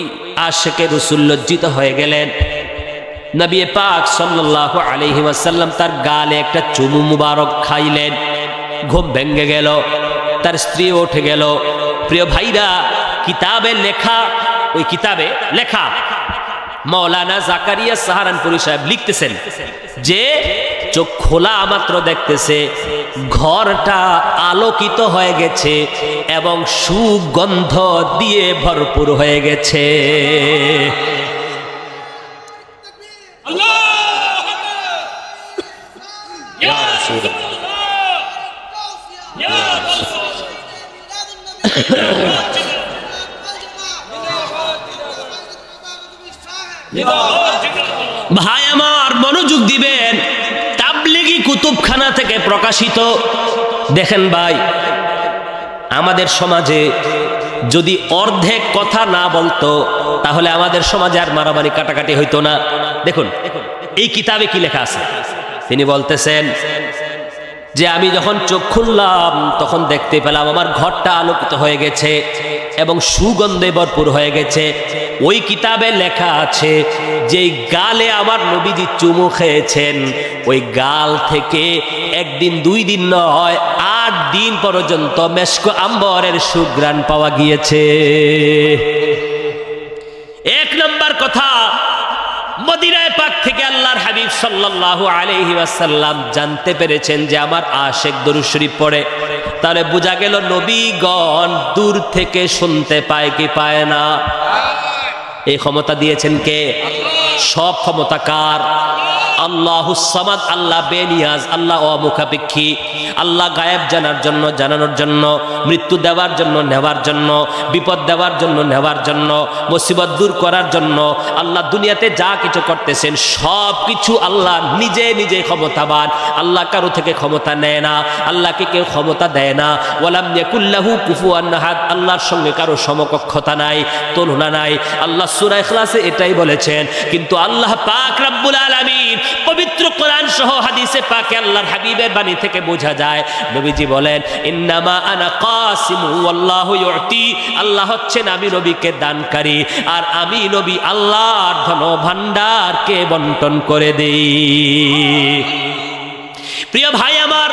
আশিকে রাসূল লজ্জিত হয়ে গেলেন। নবী পাক সাল্লাল্লাহু আলাইহি ওয়াসাল্লাম তার গালে একটা চুমু মুবারক খাইলেন। ঘুম ভেঙে গেল, তার স্ত্রী উঠে গেল। প্রিয় ভাইরা, কিতাবে লেখা, ওই কিতাবে লেখা মাওলানা জাকারিয়া সাহারানপুরি সাহেব লিখতেছেন যে চোখ খোলা মাত্র দেখতেছে ঘরটা আলোকিত হয়ে গেছে এবং সুগন্ধ দিয়ে ভরপুর হয়ে গেছে। ভাই আমার, মনোযোগ দিবেন, তাবলিগি কুতুবখানা থেকে প্রকাশিত। দেখেন ভাই, আমাদের সমাজে যদি অর্ধেক কথা না বলতো তাহলে আমাদের সমাজে আর মারামারি কাটাকাটি হইতো না। দেখুন এই কিতাবে কি লেখা আছে। তিনি বলতেছেন যে আমি যখন চোখ খুললাম তখন দেখতে পেলাম আমার ঘরটা আলোকিত হয়ে গেছে এবং সুগন্ধে ভরপুর হয়ে গেছে। ওই কিতাবে লেখা আছে যে গালে আমার নবীজি চুমু খেয়েছেন, ওই গাল থেকে একদিন দুই দিন নয় ৮ দিন পর্যন্ত মেশক আম্বরের সুঘ্রাণ পাওয়া গিয়েছে। এক নম্বর কথা, মদিনায় পাক থেকে আল্লাহর হাবিব সাল্লাল্লাহু আলাইহি ওয়াসাল্লাম জানতে পেরেছেন যে আমার আশিক দরুদ শরীফ পড়ে। তাহলে বোঝা গেল নবীগণ দূর থেকে শুনতে পায় কি পায় না? এই ক্ষমতা দিয়েছেন কে? সব ক্ষমতা কার? আল্লাহুস সামাদ, আল্লাহ বেনিয়াজ, আল্লাহ অমুখাপেক্ষী। আল্লাহ গায়েব জানার জন্য, জানানোর জন্য, মৃত্যু দেওয়ার জন্য, নেওয়ার জন্য, বিপদ দেওয়ার জন্য, নেওয়ার জন্য, মুসিবত দূর করার জন্য। আল্লাহ দুনিয়াতে যা কিছু করতেছেন সব কিছু আল্লাহ নিজে নিজে ক্ষমতাবান। আল্লাহ কারো থেকে ক্ষমতা নেয় না, আল্লাহকে কেউ ক্ষমতা দেয় না। ওয়ালাম ইয়াকুল্লাহু কুফুয়ান আহাদ, আল্লাহর সঙ্গে কারো সমকক্ষতা নাই, তুলনা নাই। আল্লাহ সূরা ইখলাসে এটাই বলেছেন, কিন্তু কিন্তু আল্লাহ পাক রব্বুল আলামিন পবিত্র কোরআন সহ হাদিসে পাকে আল্লাহর হাবিবের বাণী থেকে বোঝা যায়, নবীজি বলেন ইন্নামা আনা কাসিমু ওয়াল্লাহু ইউতি, আল্লাহ হচ্ছেন আমি নবীকে দানকারী, আর আমি নবী আল্লাহর ধন ভান্ডারকে বন্টন করে দেই। প্রিয় ভাই আমার,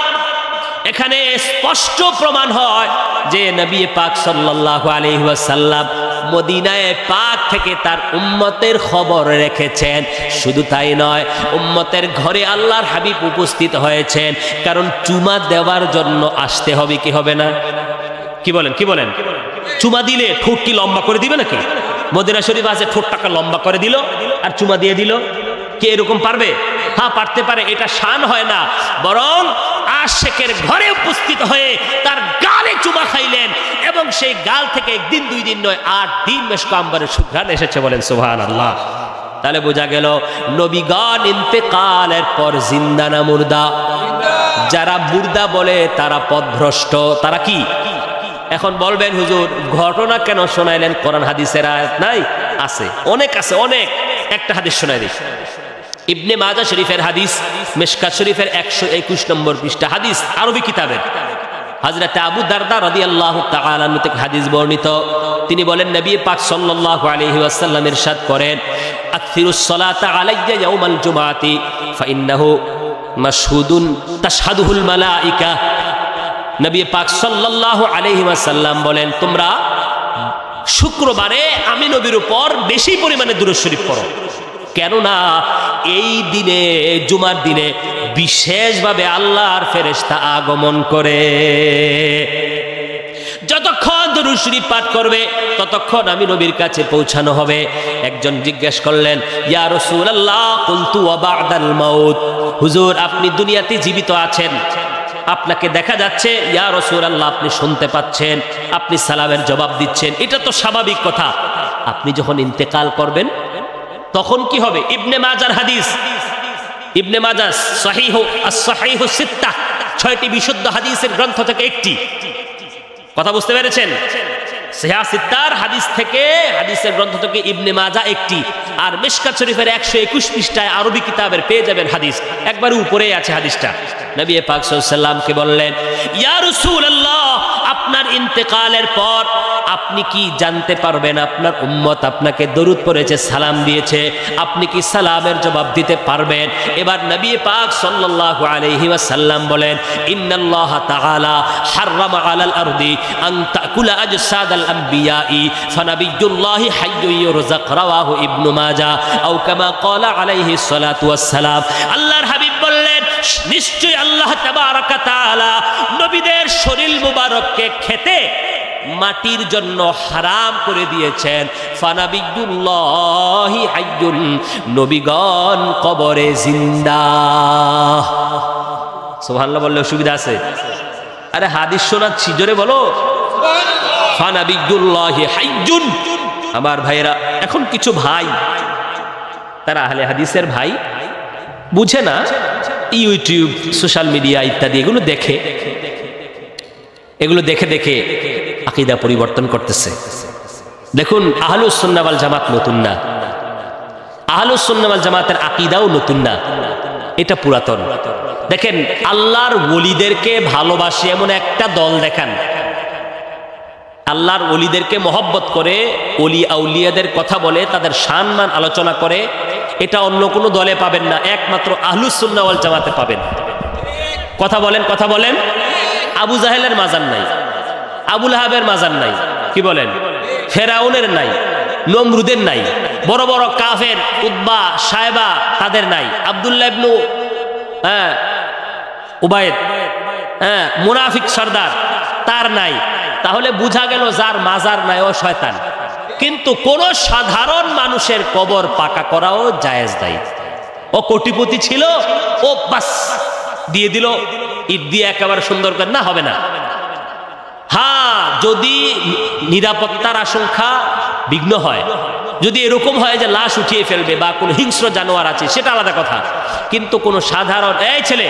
এখানে স্পষ্ট প্রমাণ হয় যে নবী পাক সাল্লাল্লাহু আলাইহি ওয়াসাল্লাম মদিনায়ে পাক থেকে তার উম্মতের খবর রেখেছেন। শুধু তাই নয়, উম্মতের ঘরে আল্লাহর হাবিব উপস্থিত হয়েছেন, কারণ চুমা দেওয়ার জন্য আসতে হবে, কি হবে না? কি বলেন, কি বলেন? চুমা দিলে ঠোঁট কি লম্বা করে দিবে নাকি? মদিনা শরীফ আছে ঠোঁটটাকে লম্বা করে দিল আর চুমা দিয়ে দিল, কে এরকম পারবে? হ্যাঁ পারতে পারে, এটা শান হয় না, বরং আশেকের ঘরে উপস্থিত হয়ে তার গালে চুমা খাইলেন এবং সেই গাল থেকে একদিন দুই দিন নয় 8 দিন মেশক আম্বরের সুঘ্রাণ এসেছে, বলেন সুবহানাল্লাহ। তাহলে বোঝা গেল নবীগণ ইন্তেকালের পর জিন্দা না মুর্দা? যারা মুর্দা বলে তারা পথভ্রষ্ট, তারা কি? এখন বলবেন হুজুর ঘটনা কেন শোনাইলেন? কোরআন হাদিসের আয়াত নাই? আছে, অনেক আছে, অনেক। একটা হাদিস শোনাই দিই, ইবনে মাজাহ শরীফের হাদিস, মিশকাত শরীফের 121 নম্বর পৃষ্ঠা হাদিস, আরবি কিতাবের। হযরত আবু দারদা রাদিয়াল্লাহু তাআলা আনহু থেকে হাদিস বর্ণিত। তিনি বলেন নবী পাক সাল্লাল্লাহু আলাইহি ওয়াসাল্লাম ইরশাদ করেন, আকসিরুস সালাতা আলাইয়া ইয়াউমাল জুমআতি ফাইন্নাহু মাশহুদুন তাশহাদুহুল মালায়েকা। নবী পাক সাল্লাল্লাহু আলাইহি ওয়াসাল্লাম বলেন, তোমরা শুক্রবারে আমি নবীর উপর বেশি পরিমাণে দুরূদ শরীফ পড়ো, কেননা এই দিনে, জুমার দিনে বিশেষভাবে আল্লাহর ফেরেশতা আগমন করে। যতক্ষণ দুরূদ শরীফ পাঠ করবে ততক্ষণ আমি নবীর কাছে পৌঁছানো হবে। একজন জিজ্ঞেস করলেন, ইয়া রাসূলুল্লাহ কুলতু ওয়া বা'দাল মাউত, হুজুর আপনি দুনিয়াতে জীবিত আছেন, আপনাকে দেখা যাচ্ছে, ইয়া রাসূলুল্লাহ আপনি শুনতে পাচ্ছেন, আপনি সালামের জবাব দিচ্ছেন, এটা তো স্বাভাবিক কথা। আপনি যখন ইন্তেকাল করবেন তখন কি হবে? ইবনে মাজার হাদিস, ইবনে মাজাহ সহিহু সিত্তাহ, 6টি বিশুদ্ধ হাদিসের গ্রন্থ থেকে একটি। কথা বুঝতে পেরেছেন? সহিহ সিত্তার হাদিস থেকে, হাদিসের গ্রন্থ থেকে ইবনে মাজাহ একটি, আর মিশকাত শরীফের 121 পৃষ্ঠায় আরবি কিতাবের পেয়ে যাবেন হাদিস, একবারে উপরেই আছে হাদিসটা। নবী পাক সাল্লাল্লাহু আলাইহি ওয়াসাল্লামকে বললেন, ইয়া রাসূলুল্লাহ আপনার ইন্তেকালের পর আপনি কি জানতে পারবেন আপনার উম্মত আপনাকে দরুদ পড়েছে, সালাম দিয়েছে, আপনি কি সালামের জবাব দিতে পারবেন? এবার নবী পাক সাল্লাল্লাহু আলাইহি ওয়াসাল্লাম বলেন, ইন্নাল্লাহ তাআলা হাররামা আলাল আরদি আন তাকুলা আজসাদাল আম্বিয়াই ফানাবিয়ুল্লাহি হাইয়্যুন ইউরযাক, রাওয়াহু ইবনু মাজাহ আও কামা ক্বালা আলাইহিস সালাতু ওয়াস সালাম। আল্লাহর হাবিব বললেন, নিশ্চয়ই আল্লাহ তাবারাকা তাআলা নবীদের শরীর মুবারককে খেতে মাটির জন্য হারাম করে দিয়েছেন। ফানাবিয়ুল্লাহি হাইয়্যুন, নবীগণ কবরে জিন্দা। সুবহানাল্লাহ বললে অসুবিধা আছে? আরে হাদিস শোনাচ্ছি, জোরে বলো ফানাবিয়ুল্লাহি হাইয়্যুন। আমার ভাইরা, এখন কিছু ভাই, তারা আহলে হাদিসের ভাই, বুঝে না, ইউটিউব সোশ্যাল মিডিয়া ইত্যাদি এগুলো দেখে দেখে আকীদা পরিবর্তন করতেছে। দেখুন আহলুস সুন্নাহ ওয়াল জামাত নতুন না, আহলুস সুন্নাহ ওয়াল জামাতের আকীদাও নতুন না, এটা পুরাতন। দেখেন আল্লাহর ওলিদেরকে ভালোবাসে এমন একটা দল দেখান, আল্লাহর ওলিদেরকে মহব্বত করে, ওলি আউলিয়াদের কথা বলে, তাদের সম্মান আলোচনা করে, এটা অন্য কোনো দলে পাবেন না, একমাত্র আহলুস সুন্নাহ ওয়াল জামাতে পাবেন। কথা বলেন, কথা বলেন। আবু জাহেলের মাজার নাই, আবু লাহাবের মাজার নাই, কি বলেন? ফেরাউনের নাই, নমরুদের নাই, বড় বড় কাফের উতবা সায়বা তাদের নাই, আব্দুল্লাহ ইবনু উবাইদ মুনাফিক সর্দার তার নাই। তাহলে বুঝা গেল যার মাজার নাই ও শয়তান। কিন্তু কোন সাধারণ মানুষের কবর পাকা করাও জায়েজ নাই। ও কোটিপতি ছিল, ও বাস দিয়ে দিল ইট দিয়ে একেবারে সুন্দর করে, না, হবে না। হ্যাঁ, যদি নিরাপত্তার আশঙ্কা বিঘ্ন হয়, যদি এরকম হয় যে লাশ উঠিয়ে ফেলবে বা কোনো হিংস্র জানোয়ার আছে, সেটা আলাদা কথা। কিন্তু কোনো সাধারণ, এই ছেলে,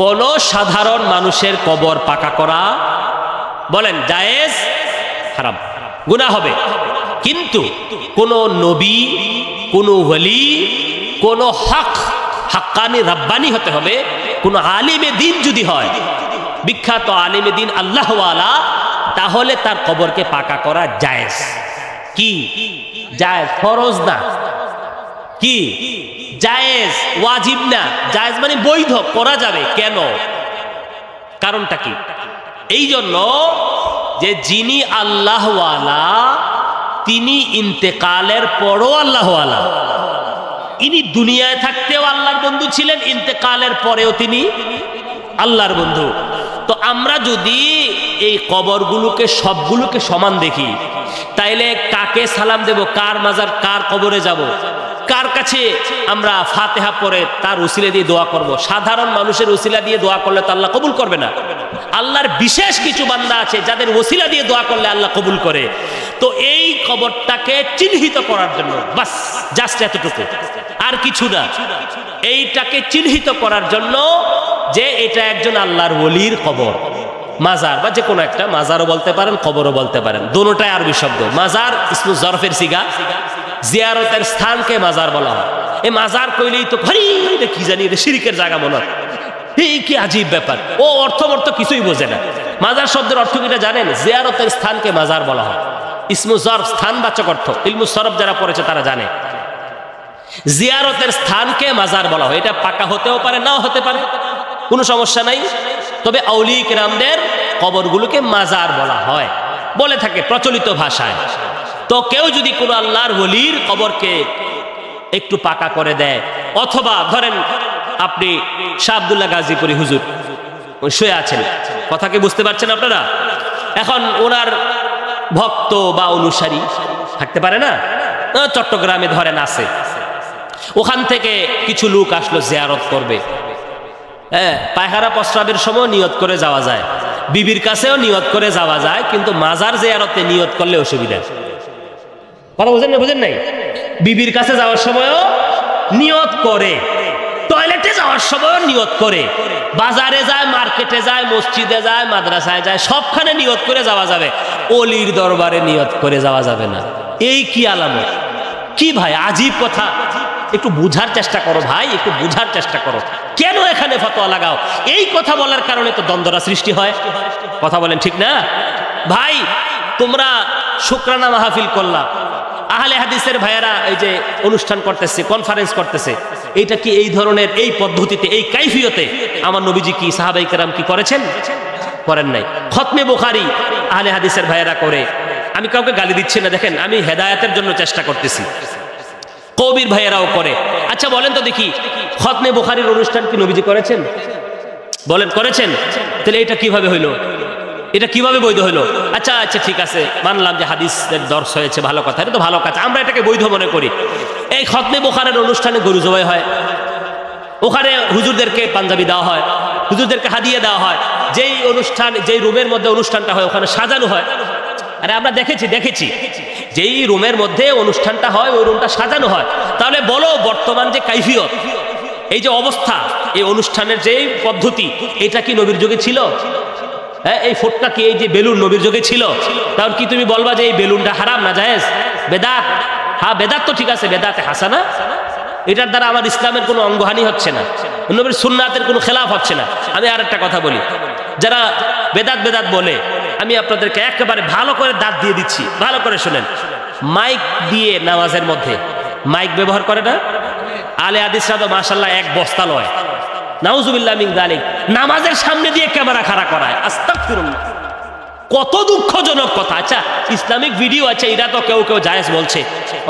কোন সাধারণ মানুষের কবর পাকা করা বলেন জায়েজ? হারাম, গুনাহ হবে। কিন্তু কোন নবী, কোন ওয়ালি, কোন হাক্কানি রাব্বানি হতে হবে, কোন আলিমে দিন যদি হয়, বিখ্যাত আলিমে দিন আল্লাহওয়ালা, তাহলে তার কবরকে পাকা করা জায়েজ। কি জায়েজ? ফরজ না, কি জায়েজ, ওয়াজিব না। জায়েজ মানে বৈধ, করা যাবে। কেন? কারণটা কি? এই জন্য যে যিনি আল্লাহওয়ালা তিনি ইন্তেকালের পরও আল্লাহওয়ালা। ইনি দুনিয়ায় থাকতেও আল্লাহর বন্ধু ছিলেন, ইন্তেকালের পরেও তিনি আল্লাহর বন্ধু। তো আমরা যদি এই কবরগুলোকে সবগুলোকে সমান দেখি, তাইলে কাকে সালাম দেব, কার মাজার, কার কবরে যাব, কার কাছে আমরা ফাতিহা পড়ে তার উসিলা দিয়ে দোয়া করব? সাধারণ মানুষের উসিলা দিয়ে দোয়া করলে তো আল্লাহ কবুল করবে না। আল্লাহর বিশেষ কিছু বান্দা আছে যাদের ওসিলা দিয়ে দোয়া করলে আল্লাহ কবুল করে। তো এই কবরটাকে চিহ্নিত করার জন্য, বাস জাস্ট এতটুকু, আর কিছু না। এইটাকে চিহ্নিত করার জন্য যে এটা একজন আল্লাহর ওলির কবর, মাজার বা যে কোনো একটা, মাজারও বলতে পারেন, কবরও বলতে পারেন, দোনোটাই আরবি শব্দ। মাজার ইসমু জরফের সিগা, জিয়ারতের স্থানকে মাজার বলা হয়। এই মাজার কইলেই তো ভাই কি জানি এটা শিরকের জায়গা মনে হয়, এই কি আজীব ব্যাপার, ও অর্থ কিছুই বোঝে না। মাজার শব্দের অর্থ কিটা জানেন? জিয়ারতের স্থানকে মাজার বলা হয়। ইসমু জরফ স্থানবাচক অর্থ, ইলমু সরফ যারা পড়েছে তারা জানে। জিয়ারতের স্থানকে মাজার বলা হয়। এটা পাকা হতেও পারে, নাও হতে পারে, কোনো সমস্যা নাই। তবে আউলিয়া কিরামদের কবরগুলোকে মাজার বলা হয়, বলে থাকে প্রচলিত ভাষায়। তো কেউ যদি কোনো আল্লাহর ওলির কবরকে একটু পাকা করে দেয়, অথবা ধরেন আপনি শাহ আব্দুল্লাহ গাজীপুরি হুজুর শুয়ে আছেন, কথা কি বুঝতে পারছেন আপনারা? এখন ওনার ভক্ত বা অনুসারী থাকতে পারে না, চট্টগ্রামে ধরেন আছে, ওখান থেকে কিছু লোক আসলো জিয়ারত করবে। হ্যাঁ, পায়খানা প্রস্রাবের সময় নিয়ত করে যাওয়া যায়, বিবির কাছেও নিয়ত করে যাওয়া যায়, কিন্তু মাজার জিয়ারতে নিয়ত করলে অসুবিধা। কথা বুঝেন নাই? বিবির কাছে যাওয়ার সময়ও নিয়ত করে, টয়লেটে যাওয়ার সময়ও নিয়ত করে, বাজারে যায়, মার্কেটে যায়, মসজিদে যায়, মাদ্রাসায় যায়, সবখানে নিয়ত করে যাওয়া যাবে। অলির দরবারে নিয়ত করে যাওয়া যাবে না। এই কি আলামত? কি ভাই আজীব কথা। একটু বুঝার চেষ্টা করো ভাই, একটু বুঝার চেষ্টা করো। কেন এখানে ফতোয়া লাগাও? এই কথা বলার কারণে তো দ্বন্দ্বরা সৃষ্টি হয়। কথা বলেন ঠিক না ভাই? তোমরা শুকরানা মাহফিল করলা, আহলে হাদিসের ভাইয়েরা এই যে অনুষ্ঠান করতেছে, কনফারেন্স করতেছে, এইটা কি এই ধরনের, এই পদ্ধতিতে, এই কাইফিয়তে আমার নবীজি কি, সাহাবায়ে কেরাম কি করেছেন? করেন নাই। খতমে বুখারী আহলে হাদিসের ভাইয়েরা করে। আমি কাউকে গালি দিচ্ছি না, দেখেন আমি হেদায়েতের জন্য চেষ্টা করতেছি। কবির ভাইয়েরাও করে। আচ্ছা বলেন তো দেখি, খতমে বুখারীর অনুষ্ঠান কি নবীজি করেছেন? বলেন করেছেন? তাহলে এটা কিভাবে হইলো? এটা কিভাবে বৈধ হলো? আচ্ছা আচ্ছা ঠিক আছে, মানলাম যে হাদিসের দর্শ হয়েছে, ভালো কথা, এটা তো ভালো কাজ, আমরা এটাকে বৈধ মনে করি। এই খতমে বুখারীর অনুষ্ঠানে গরু জবাই হয়, ওখানে হুজুরদেরকে পাঞ্জাবি দেওয়া হয়, হুজুরদেরকে হাদিয়া দেওয়া হয়, যেই অনুষ্ঠান, যেই রুমের মধ্যে অনুষ্ঠানটা হয় ওখানে সাজানো হয়। আরে আমরা দেখেছি যেই রুমের মধ্যে অনুষ্ঠানটা হয় ওই রুমটা সাজানো হয়। তাহলে বলো বর্তমান যে কাইফিয়ত, এই যে অবস্থা, এই অনুষ্ঠানের যে পদ্ধতি, এটা কি নবীর যুগে ছিল? হ্যাঁ, এই ফোটটা কি, এই যে বেলুন নবীর যুগে ছিল? তাহলে কি তুমি বলবা যে এই বেলুনটা হারাম না জায়েজ, বেদাত? হ্যাঁ বেদাত তো ঠিক আছে, বেদাতে হাসানা, এটার দ্বারা আমার ইসলামের কোনো অঙ্গহানি হচ্ছে না, নবীর সুন্নাতের কোনো খেলাফ হচ্ছে না। আমি আর একটা কথা বলি, যারা বেদাত বলে, আমি আপনাদেরকে একেবারে ভালো করে দাঁত দিয়ে দিচ্ছি, ভালো করে শুনেন। মাইক দিয়ে নামাজের মধ্যে মাইক ব্যবহার করে না? আলে হাদিসরা তো মাশাআল্লাহ এক বস্তা লয়, নাউজুবিল্লাহ মিন যালিক। নামাজের সামনে দিয়ে ক্যামেরা খাড়া করায়, আস্তাগফিরুল্লাহ। কত দুঃখজনক কথা। আচ্ছা ইসলামিক ভিডিও আছে, এটা তো কেউ জায়েজ বলছে,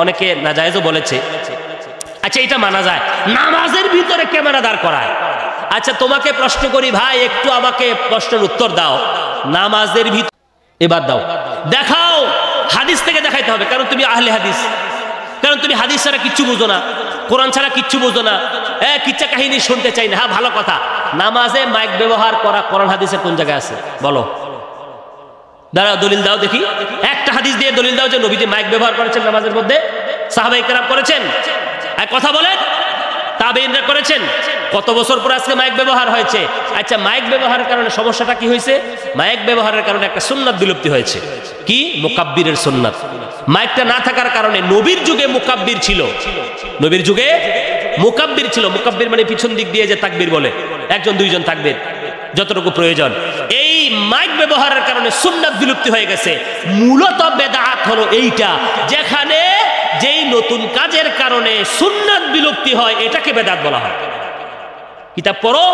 অনেকে না জায়েজও বলেছে। আচ্ছা এটা মানা যায়, নামাজের ভিতরে ক্যামেরা দাঁড় করায়। আচ্ছা তোমাকে প্রশ্ন করি ভাই, একটু আমাকে প্রশ্নের উত্তর দাও, নামাজের ভিতরে এবার দাও, দেখাও, হাদিস থেকে দেখাইতে হবে, কারণ তুমি আহলে হাদিস, কারণ তুমি হাদিস ছাড়া কিচ্ছু বুঝো না, কোরআন ছাড়া কিচ্ছু বুঝো না, কিচ্ছা কাহিনী শুনতে চাই না। হ্যাঁ ভালো কথা, নামাজে মাইক ব্যবহার করা কোরআন হাদিসের কোন জায়গায় আছে বলো? দাঁড়াও দলিল দাও দেখি, একটা হাদিস দিয়ে দলিল দাও যে নবীজি মাইক ব্যবহার করেছেন নামাজের মধ্যে, সাহাবায়ে কেরাম করেছেন, কথা বলেন, তাবেঈনরা করেছেন। কত বছর পর আজকে মাইক ব্যবহার হয়েছে। আচ্ছা মাইক ব্যবহারের কারণে সমস্যাটা কি হয়েছে? মাইক ব্যবহারের কারণে একটা সুন্নাত বিলুপ্তি হয়েছে। কি? মুকাব্বিরের সুন্নাত। মাইকটা না থাকার কারণে নবীর যুগে মুকাব্বির ছিল, নবীর যুগে মুকাব্বির ছিল। মুকাব্বির মানে পিছন দিক দিয়ে যে তাকবীর বলে, একজন দুইজন তাকবীর যতটুকু প্রয়োজন। এই মাইক ব্যবহারের কারণে সুন্নাত বিলুপ্তি হয়ে গেছে। মূলত বেদাত হলো এইটা, যেখানে যেই নতুন কাজের কারণে সুন্নাত বিলুপ্তি হয় এটাকে বেদাত বলা হয়। কিতাব পড়ো,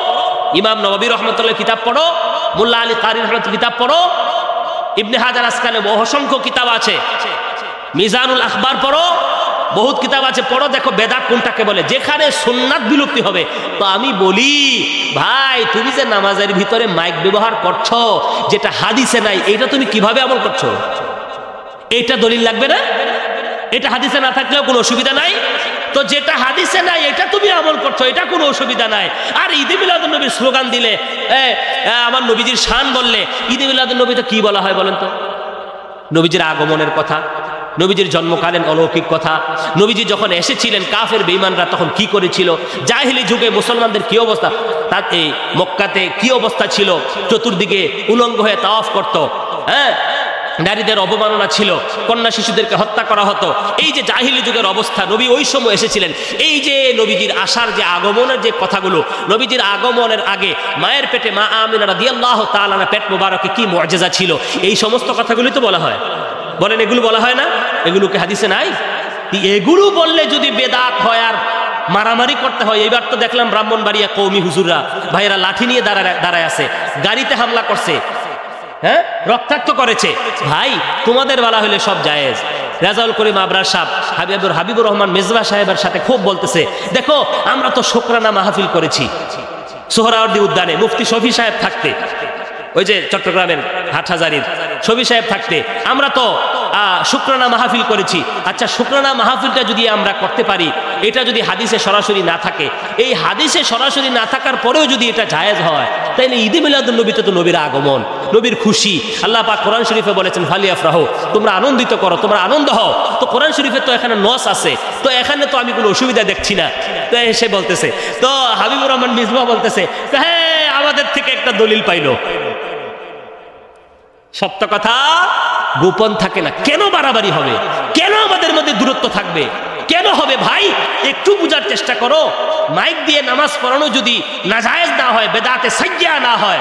ইমাম নববী রহমতুল্লাহ কিতাব পড়ো, মোল্লা আলী কারি রহমতুল্লাহ কিতাব পড়ো, ইবনে হাজার আসকানে অসংখ্য কিতাব আছে, মিজানুল আখবার পড়ো, বহুত কিতাব আছে, পড়ো, দেখো বেদাত কোনটাকে বলে, যেখানে সুন্নাত বিলুপ্তি হবে। তো আমি বলি ভাই, তুমি যে নামাজের ভিতরে মাইক ব্যবহার করছো যেটা হাদিসে নাই, এটা তুমি কিভাবে আমল করছো? এটা দলিল লাগবে না? এটা হাদিসে না থাকলেও কোনো অসুবিধা নাই। তো যেটা হাদিসে নাই এটা তুমি আমল করছো, এটা কোনো অসুবিধা নাই। আর ঈদে মিলাদুন নবীর স্লোগান দিলে, আমার নবীজির শান বললে, ঈদে মিলাদুন নবী তো কি বলা হয় বলেন তো? নবীজির আগমনের কথা, নবীজির জন্মকালীন অলৌকিক কথা, নবীজি যখন এসেছিলেন কাফের বেঈমানরা তখন কি করেছিল, জাহিলি যুগে মুসলমানদের কি অবস্থা, তার এই মক্কাতে কি অবস্থা ছিল, চতুর্দিকে উলঙ্গ হয়ে তাওয়াফ করত, হ্যাঁ, নারীদের অবমাননা ছিল, কন্যা শিশুদেরকে হত্যা করা হতো। এই যে জাহিলি যুগের অবস্থা, নবী ওই সময় এসেছিলেন। এই যে নবীজির আসার যে আগমনের যে কথাগুলো, নবীজির আগমনের আগে মায়ের পেটে মা আমিনা রাদিয়াল্লাহু তাআলা পেট মোবারকে কি মুআজিজা ছিল, এই সমস্ত কথাগুলি তো বলা হয়। বলেন এগুলো বলা হয় না? এগুলোকে হাদিসে নাই? এগুলো বললে যদি বেদাত হয় আর মারামারি করতে হয়। এইবার তো দেখলাম ব্রাহ্মণবাড়িয়া কওমি হুজুররা ভাইয়েরা লাঠি নিয়ে দাঁড়ায় আছে, গাড়িতে হামলা করছে, হ্যাঁ, রক্তাক্ত করেছে। ভাই তোমাদের বলা হলে সব জায়েজ। রেজাউল করিম আবরার সাহেব হাবিবুর রহমান মেজবা সাহেবের সাথে খুব বলতেছে, দেখো আমরা তো শুকরানা মাহফিল করেছি সোহরাওয়ার্দী উদ্যানে, মুফতি শফি সাহেব থাকতে, ওই যে চট্টগ্রামের হাটহাজারীর শফি সাহেব থাকতে আমরা তো শুকরানা মাহফিল করেছি। আচ্ছা, শুকরানা মাহফিলটা যদি আমরা করতে পারি, এটা যদি হাদিসে সরাসরি না থাকে, এই হাদিসে সরাসরি না থাকার পরেও যদি এটা জায়েজ হয়, তাইলে ঈদে মিলাদুন নবীতে তো নবীর আগমন, নবীর খুশি। আল্লাহ পাক কোরআন শরীফে বলেছেন ফালিয়াফরাহু, তোমরা আনন্দিত করো, তোমরা আনন্দ হও। তো কোরআন শরীফে তো এখানে নস আছে, তো এখানে তো আমি কোনো অসুবিধা দেখছি না। তো সে বলতেছে, তো হাবিবুর রহমান মিজবা বলতেছে, হ্যাঁ আমাদের থেকে একটা দলিল পাইলো। সত্য কথা গোপন থাকে না। কেন বাড়াবাড়ি হবে? কেন আমাদের মধ্যে দূরত্ব থাকবে? কেন হবে ভাই? একটু বুঝার চেষ্টা করো। মাইক দিয়ে নামাজ পড়ানো যদি নাজায়েজ না হয়, বেদাতে সাইয়্যা না হয়,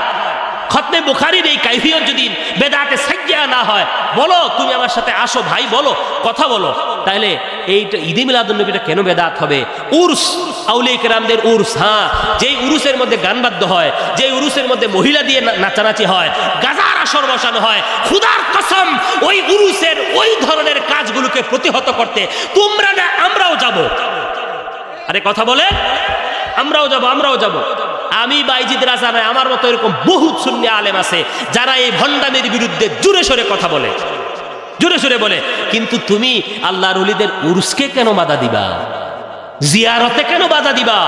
খতমে বুখারীর এই কাইফিয়ত যদি বেদাতে সাইয়্যা না হয়, বলো, তুমি আমার সাথে আসো ভাই, বলো, কথা বলো, তাহলে এইটা ঈদে মিলাদুন নবীটা কেন বেদাত হবে? উরস, আউলিয়া কেরামদের উরস, হ্যাঁ, যেই উরুসের মধ্যে গান বাদ্য হয়, যেই উরুসের মধ্যে মহিলা দিয়ে নাচানাচি হয়, গাজার আসর বসানো হয়, খুদার কসম ওই উরুসের ওই ধরনের কাজগুলোকে প্রতিহত করতে তোমরা না আমরাও যাব। আরে কথা বলে, আমরাও যাব, আমরাও যাব। আমি বাইজিদ রাজা নয়, আমার মতো এরকম বহুত সুন্নি আলেম আছে যারা এই ভণ্ডামির বিরুদ্ধে জোরে সোরে কথা বলে, জোরে সোরে বলে। কিন্তু তুমি আল্লাহর ওলিদের উরুসকে কেন বাধা দিবা? জিয়ারতে কেন বাধা দিবা?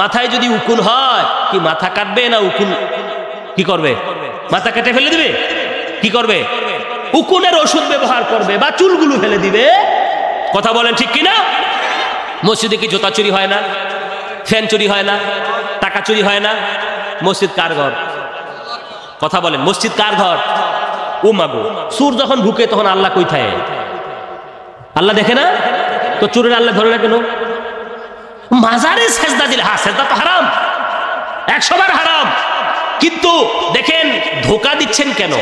মাথায় যদি উকুন হয়, কি মাথা কাটবে না উকুন কি করবে? মাথা কেটে ফেলে দিবে? কি করবে? উকুনের ওষুধ ব্যবহার করবে বা চুলগুলো ফেলে দিবে। কথা বলেন ঠিক কিনা? মসজিদে কি জুতা চুরি হয় না? ফ্যান চুরি হয় না? টাকা চুরি হয় না? মসজিদ কার ঘর? কথা বলেন, মসজিদ কার ঘর? ও মাগো, চোর যখন ঢুকে তখন আল্লাহ কই থাকে? আল্লাহ দেখে না? তো চোরের আল্লাহ ধরে না কেন? মাজারে সেজদা দিলে, হ্যাঁ সেজদা তো হারাম, 100 বার হারাম। কিন্তু দেখেন ধোকা দিচ্ছেন কেন?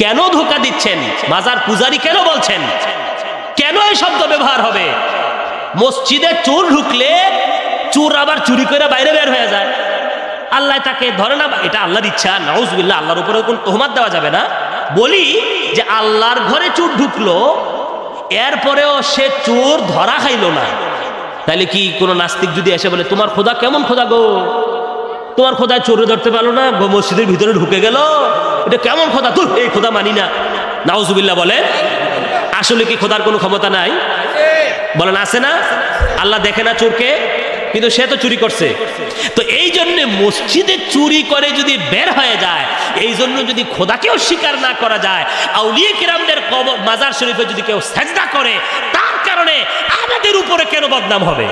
কেন ধোকা দিচ্ছেন? মাজার পূজারি কেন বলছেন? কেন এই শব্দ ব্যবহার হবে? মসজিদে চোর ঢুকলে চোর আবার চুরি করে বাইরে বের হয়ে যায়, আল্লাহ তাকে ধরে না? এটা আল্লাহর ইচ্ছা, নাউজুবিল্লাহ, আল্লাহর উপরে কোন তোহমাত দেওয়া যাবে না। বলি যে আল্লাহর ঘরে চোর ঢুকলো, এরপরেও সে চোর ধরা খাইল না, তাহলে কি কোনো নাস্তিক যদি এসে বলে তোমার খোদা কেমন খোদা গো, তোমার খোদা চোরে ধরতে পারলো না, মসজিদের ভিতরে ঢুকে গেল, এটা কেমন খোদা? তুই এই খোদা মানি না। নাউজুবিল্লাহ বলে। আসলে কি খোদার কোনো ক্ষমতা নাই? বলেন আছে না? আল্লাহ দেখে না চোরকে? কিন্তু সে তো চুরি করছে। তো এই জন্য মসজিদে চুরি করে যদি বের হয়ে যায়, এই জন্য যদি খোদাকেও স্বীকার না করা যায়, আউলিয়া কিরামদের কবর মাজার শরীফে যদি কেউ সেজদা করে, তার কারণে আমাদের উপরে কেন বদনাম হবে?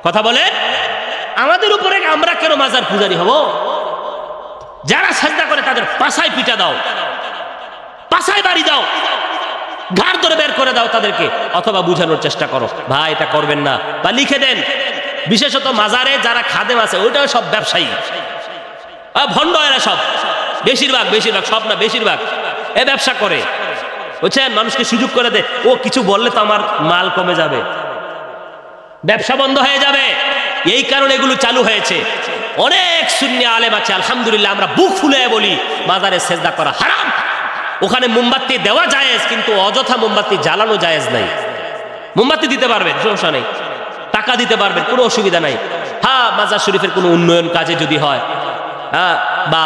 কথা বলে, আমাদের উপরে আমরা কেন মাজার পূজারি হব? যারা সেজদা করে তাদের পাছায় পিটা দাও, পাছায় বাড়ি দাও। ঘাড় ধরে বের করে দাও তাদেরকে, অথবা বুঝানোর চেষ্টা করো ভাই এটা করবেন না, বা লিখে দেন। বিশেষত মাজারে যারা খাদেম আছে ওইটাও সব ব্যবসায়ী, ভণ্ড এরা সব, বেশিরভাগ সব না বেশিরভাগ এ ব্যবসা করে, বুঝছেন? মানুষকে সুযোগ করে দে, ও কিছু বললে তো আমার মাল কমে যাবে, ব্যবসা বন্ধ হয়ে যাবে, এই কারণে এগুলো চালু হয়েছে। অনেক সুন্নি আলেম আছে আলহামদুলিল্লাহ, আমরা বুক ফুলে বলি মাজারে সেজদা করা হারাম, ওখানে মোমবাতি দেওয়া জায়েজ, কিন্তু অযথা মোমবাতি জ্বালানো জায়েজ নাই। মোমবাতি দিতে পারবেন, সমস্যা নেই, টাকা দিতে পারবেন, কোনো অসুবিধা নাই। হ্যাঁ, মাজার শরীফের কোনো উন্নয়ন কাজে যদি হয়, বা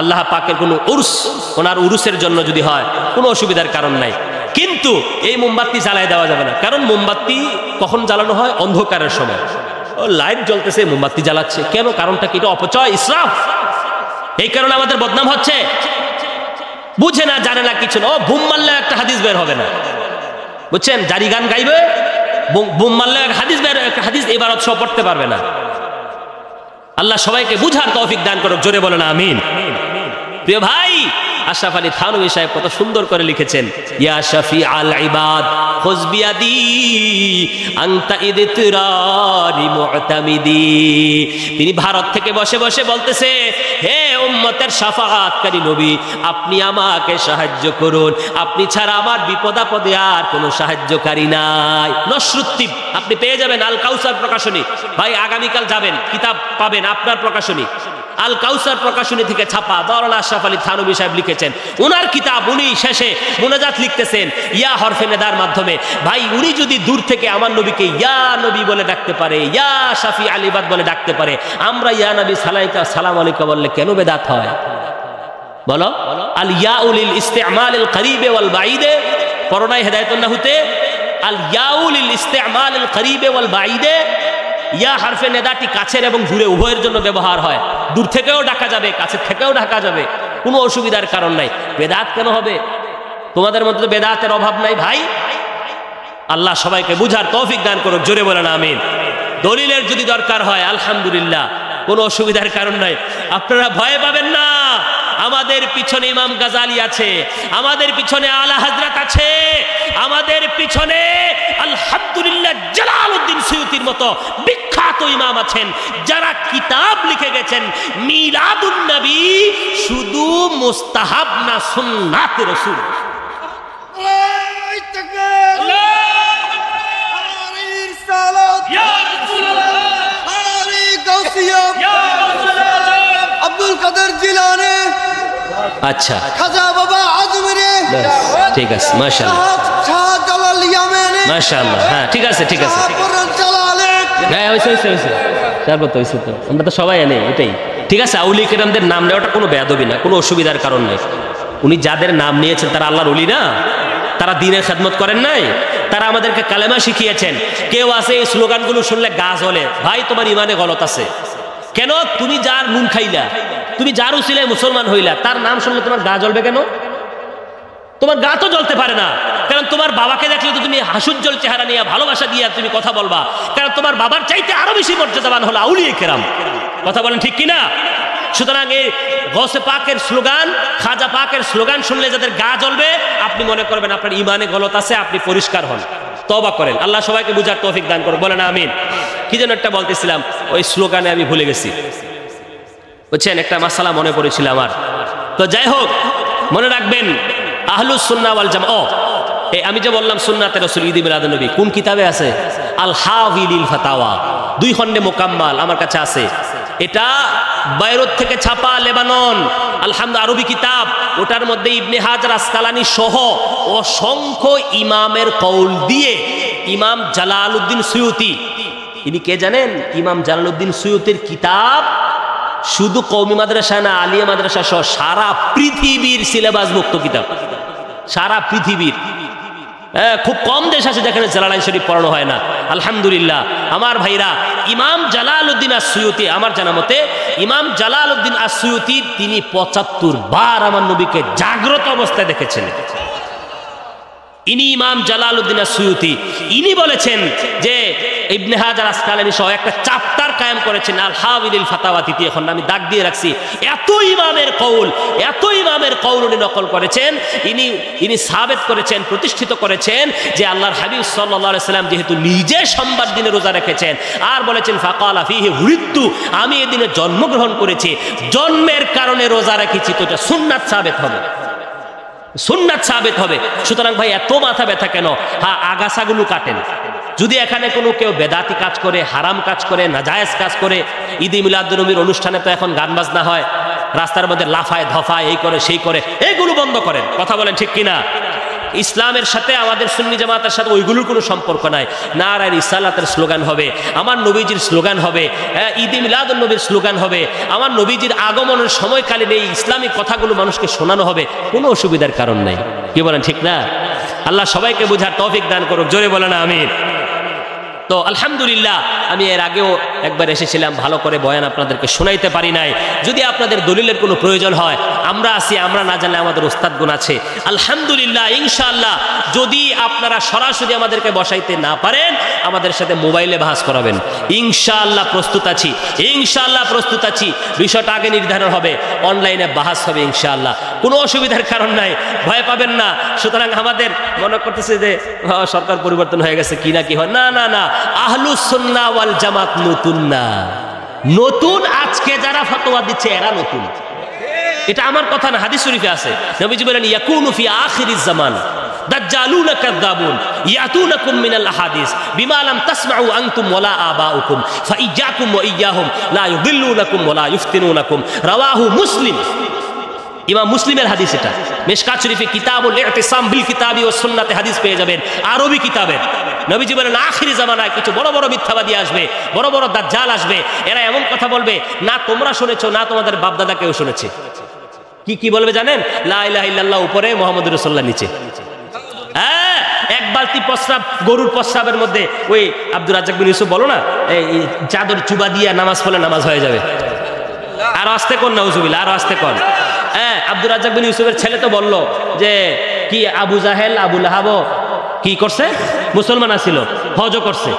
আল্লাহ পাকের কোনো উরুস, ওনার উরুসের জন্য যদি হয়, কোনো অসুবিধার কারণ নাই। কিন্তু এই মোমবাতি জ্বালাই দেওয়া যাবে না, কারণ মোমবাতি কখন জ্বালানো হয়? অন্ধকারের সময়। ও লাইট জ্বলতেছে, মোমবাতি জ্বালাচ্ছে কেন? কারণটা কি? এটা অপচয়, ইসরাফ। এই কারণে আমাদের বদনাম হচ্ছে। বুঝে না, জানে না, কিছু না। ও বুম মারলে একটা হাদিস বের হবে না, বুঝছেন? জারি গান গাইবে, বুম মারলে হাদিস বের, হাদিস ইবারত সব পড়তে পারবে না। আল্লাহ সবাইকে বুঝার তৌফিক দান করুক, জোরে বলেন আমিন। প্রিয় ভাই, আশরাফ আলী থানভী সাহেব কত সুন্দর করে লিখেছেন, ইয়া শাফি আল ইবাদ খুয বিয়াদি আনতা ইদতিরারি মুতামিদি। তিনি ভারত থেকে বসে বসে বলতেছে, হে উম্মতের শাফাআতকারী নবী, আপনি আমাকে সাহায্য করুন, আপনি ছাড়া আমার বিপদ আপদে আর কোনো সাহায্যকারী নাই। নসরুদ্দিন আপনি পেয়ে যাবেন, আল কাউসার প্রকাশনী, ভাই আগামীকাল যাবেন, কিতাব পাবেন, আপনার প্রকাশনী আল কাউসার প্রকাশনী থেকে ছাপা, মাওলানা আশরাফ আলী থানভী সাহেব লিখেছেন। উনার কিতাব, উনি শেষে মুনাজাত লিখতেছেন ইয়া হরফে নেদার মাধ্যমে। ভাই, উনি যদি দূর থেকে আমার নবীকে ইয়া নবী বলে ডাকতে পারে, ইয়া শাফি আলিবাদ বলে ডাকতে পারে, আমরা ইয়া নবী সালাম আলাইকা বললে কেন বেদাত হয়? বলো। আল ইয়াউলিল ইস্তেমালিল করিবে ওয়াল বাইদে, করোনায় হেদায়েতুন নাহুতে আল ইয়াউলিল ইস্তেমালিল করিবে ওয়াল বাইদে। ইয়া হারফে নেদাটি কাছের এবং দূরে উভয়ের জন্য ব্যবহার হয়, দূর থেকেও ডাকা যাবে, কাছের থেকেও ডাকা যাবে, কোনো অসুবিধার কারণ নাই। বেদাত কেন হবে? তোমাদের মধ্যে তো বেদাতের অভাব নাই ভাই। আল্লাহ সবাইকে বুঝার তৌফিক দান করুক, জোরে বলেন আমিন। দলিলের যদি দরকার হয় আলহামদুলিল্লাহ, কোনো অসুবিধার কারণ নাই, আপনারা ভয় পাবেন না। আমাদের পিছনে ইমাম গাজালি আছে, আমাদের পিছনে আলা হযরত আছে, আমাদের পিছনে আলহামদুলিল্লাহ জালালউদ্দিন সুয়ুতির মতো বিখ্যাত ইমাম আছেন, যারা কিতাব লিখে গেছেন মিলাদুন নবী শুধু মুস্তাহাব না, সুন্নাতে রাসূল।
আব্দুল কাদের জিলানী,
আচ্ছা
খাজা বাবা আজমিরি,
ঠিক আছে, মাশাআল্লাহ,
শাহজালাল ইয়ামানি,
মাশাআল্লাহ। হ্যাঁ, ঠিক আছে, ঠিক আছে,
জালালে,
হ্যাঁ হইছে। তারপর তো হইছে, তো আমরা তো সবাই এনে এটাই ঠিক আছে। আউলি কেরামদের নাম নেওয়াটা কোনো বেয়াদবি না, কোনো অসুবিধার কারণ নাই। উনি যাদের নাম নিয়েছেন তারা আল্লাহর ওলি না? তারা দ্বীনের খেদমত করেন নাই? তারা আমাদেরকে কালেমা শিখিয়েছেন। কেউ আছে এই স্লোগানগুলো শুনলে গা জ্বলে, ভাই তোমার ইমানে গলত আছে। কেন? তুমি যার নুন খাইলা, তুমি যার উসিলায় মুসলমান হইলা, তার নাম শুনলে তোমার গা জ্বলবে কেন? তোমার গা তো জ্বলতে পারে না, কারণ তোমার বাবাকে দেখলে তো তুমি হাসুজ্জ্বল চেহারা নিয়ে ভালোবাসা দিয়ে তুমি কথা বলবা, কারণ তোমার বাবার চাইতে আরো বেশি মর্যাদাবান হলো আউলিয়ে কেরাম। কথা বলেন ঠিক কিনা? সুতরাং এই গৌসে পাকের স্লোগান, খাজা পাকের স্লোগান শুনলে যাদের গা জ্বলবে, আপনি মনে করবেন আপনার ইমানে গলত আছে, আপনি পরিষ্কার হন, তওবা করেন। আল্লাহ সবাইকে বুঝার তৌফিক দান করুন, বলেন আমিন। কি যেন একটা বলতেছিলাম, ওই স্লোগানে আমি ভুলে গেছি, বুঝছেন? একটা মাসালা মনে পড়েছিল আমার। তো যাই হোক, মনে রাখবেন আহলুস সুন্নাহ ওয়াল জামাআহ, আমি যে বললাম সুন্নাতে রাসূল ঈদ মিলাদুন নবী কোন কিতাবে আছে? আল হাওয়ি লিল ফাতাওয়া, 2 খণ্ডে মোকাম্মাল আমার কাছে আছে। এটা বাইরুত থেকে ছাপা, লেবানন, আলহামদুলিল্লাহ, আরবি কিতাব। ওটার মধ্যে ইবনে হাজার আসকালানি সহ অসংখ্য ইমামের কওল দিয়ে ইমাম জালালউদ্দিন সুয়ুতি, ইনি কে জানেন? ইমাম জালালউদ্দিন সুয়ুতির কিতাব শুধু কওমি মাদ্রাসা না, আলিয়া মাদ্রাসা সহ সারা পৃথিবীর সিলেবাস মুক্ত কিতাব, সারা পৃথিবীর। খুব কম দেশ আছে যেখানে জালালাইন শরীফ পড়ানো হয় না। আলহামদুলিল্লাহ আমার ভাইরা, ইমাম জালালউদ্দিন আস-সুয়ুতি, আমার জানা মতে ইমাম জালালউদ্দিন আস-সুয়ুতি তিনি ৭৫ বার আমার নবীকে জাগ্রত অবস্থায় দেখেছেন। ইনি ইমাম জালালউদ্দিন আসসুয়ুতি, ইনি বলেছেন যে ইবনে হাজার আসকালানী সহ একটা চ্যাপ্টার কায়েম করেছেন আল হাওয়াইল ফাতাওয়া তৃতীয় খণ্ড, আমি দাগ দিয়ে রাখছি। এত ইমামের কওল উনি নকল করেছেন। ইনি সাবেত করেছেন, প্রতিষ্ঠিত করেছেন যে আল্লাহর হাবিব সাল্লাল্লাহু আলাইহি সাল্লাম যেহেতু নিজে সোমবার দিনে রোজা রেখেছেন, আর বলেছেন ফাকালা ফিহি হুরিদ্দু, আমি এই দিনে জন্মগ্রহণ করেছি, জন্মের কারণে রোজা রেখেছি, তো এটা সুন্নাত সাবেত হবে, সুন্নাত সাবেত হবে। সুতরাং ভাই এত মাথা ব্যথা কেন? হ্যাঁ, আগাছাগুলো কাটেন। যদি এখানে কোনো কেউ বেদাতি কাজ করে, হারাম কাজ করে, নাজায়েজ কাজ করে, ঈদে মিলাদুন্নবীর অনুষ্ঠানে তো এখন গান বাজনা হয়, রাস্তার মধ্যে লাফায় ধফায়, এই করে সেই করে, এইগুলো বন্ধ করেন। কথা বলেন ঠিক কিনা? ইসলামের সাথে আমাদের সুন্নি জামাতের সাথে ওইগুলোর কোনো সম্পর্ক নাই। নারায়ে রিসালাতের স্লোগান হবে, আমার নবীজির স্লোগান হবে, ঈদে মিলাদুন্নবীর স্লোগান হবে, আমার নবীজির আগমনের সময়কালীন এই ইসলামিক কথাগুলো মানুষকে শোনানো হবে, কোনো অসুবিধার কারণ নাই। কি বলেন ঠিক না? আল্লাহ সবাইকে বোঝার তৌফিক দান করুক, জোরে বলেন আমিন। তো আলহামদুলিল্লাহ, আমি এর আগেও একবার এসেছিলাম, ভালো করে বয়ান আপনাদেরকে শোনাইতে পারি নাই। যদি আপনাদের দলিলের কোনো প্রয়োজন হয়, আমরা আছি, আমরা না জানলে আমাদের ওস্তাদগুণ আছে। আলহামদুলিল্লাহ, ইনশাআল্লাহ যদি আপনারা সরাসরি আমাদেরকে বসাইতে না পারেন, আমাদের সাথে মোবাইলে বাহাস করাবেন। ইনশাআল্লাহ প্রস্তুত আছি, ইনশাআল্লাহ প্রস্তুত আছি। বিষয়টা আগে নির্ধারণ হবে, অনলাইনে বাহাস হবে ইনশাআল্লাহ, কোনো অসুবিধার কারণ নাই, ভয় পাবেন না। সুতরাং আমাদের মনে করতেছে যে সরকার পরিবর্তন হয়ে গেছে কি না কি হয়, না না না, আহলুস সুন্নাহ ওয়াল জামাত নতুন না, নতুন আজকে যারা ফতোয়া দিচ্ছে এরা নতুন। এটা আমার কথা না, হাদিস শরীফে আছে। নবীজি বলেন ইয়াকুনু ফি আখিরিজ জামান দাজ্জালুনা কাযাবুন ইয়াতুনাকুম মিনাল আহাদিস বিমা লাম তাসমাউ আনতুম ওয়ালা আবাউকুম ফাইয়াকুম ওয়া ইয়াহুম লা ইউদিল্লুনাকুম ওয়া লা ইফতিনুনাকুম। রাওয়াহু মুসলিম, ইমাম মুসলিমের হাদিস। এটা মিশকাত শরীফে কিতাবুল ইতিসাম বিল কিতাবি ওয়াস সুন্নাতে হাদিস পেয়ে যাবেন, আরবি কিতাবের। নবীজি বলেন আখিরি জামানায় কিছু বড় বড় মিথ্যাবাদী আসবে, বড় বড় দাজ্জাল আসবে, এরা এমন কথা বলবে না তোমরা শুনেছো, না তোমাদের বাপদাদা কেউ শুনেছে। কি বলবে জানেন? লা ইলাহা ইল্লাল্লাহ উপরে, মুহাম্মদুর রাসূলুল্লাহ নিচে। হ্যাঁ, এক বালতি প্রস্রাব, গরুর প্রস্রাবের মধ্যে ওই আব্দুর রাজ্জাক বিন ইউসুফ বলো না, এই চাদর চুবা দিয়ে নামাজ পড়লে নামাজ হয়ে যাবে। আরো আস্তে কর, নাউজুবিল্লাহ, আরো আস্তে কর। হ্যাঁ, আব্দুর রাজ্জাক বিন ইউসুফের ছেলে তো বলল যে কি আবু জাহেল, আবু লাহাব কি করছে? মুসলমান আছিল, হজও করছে।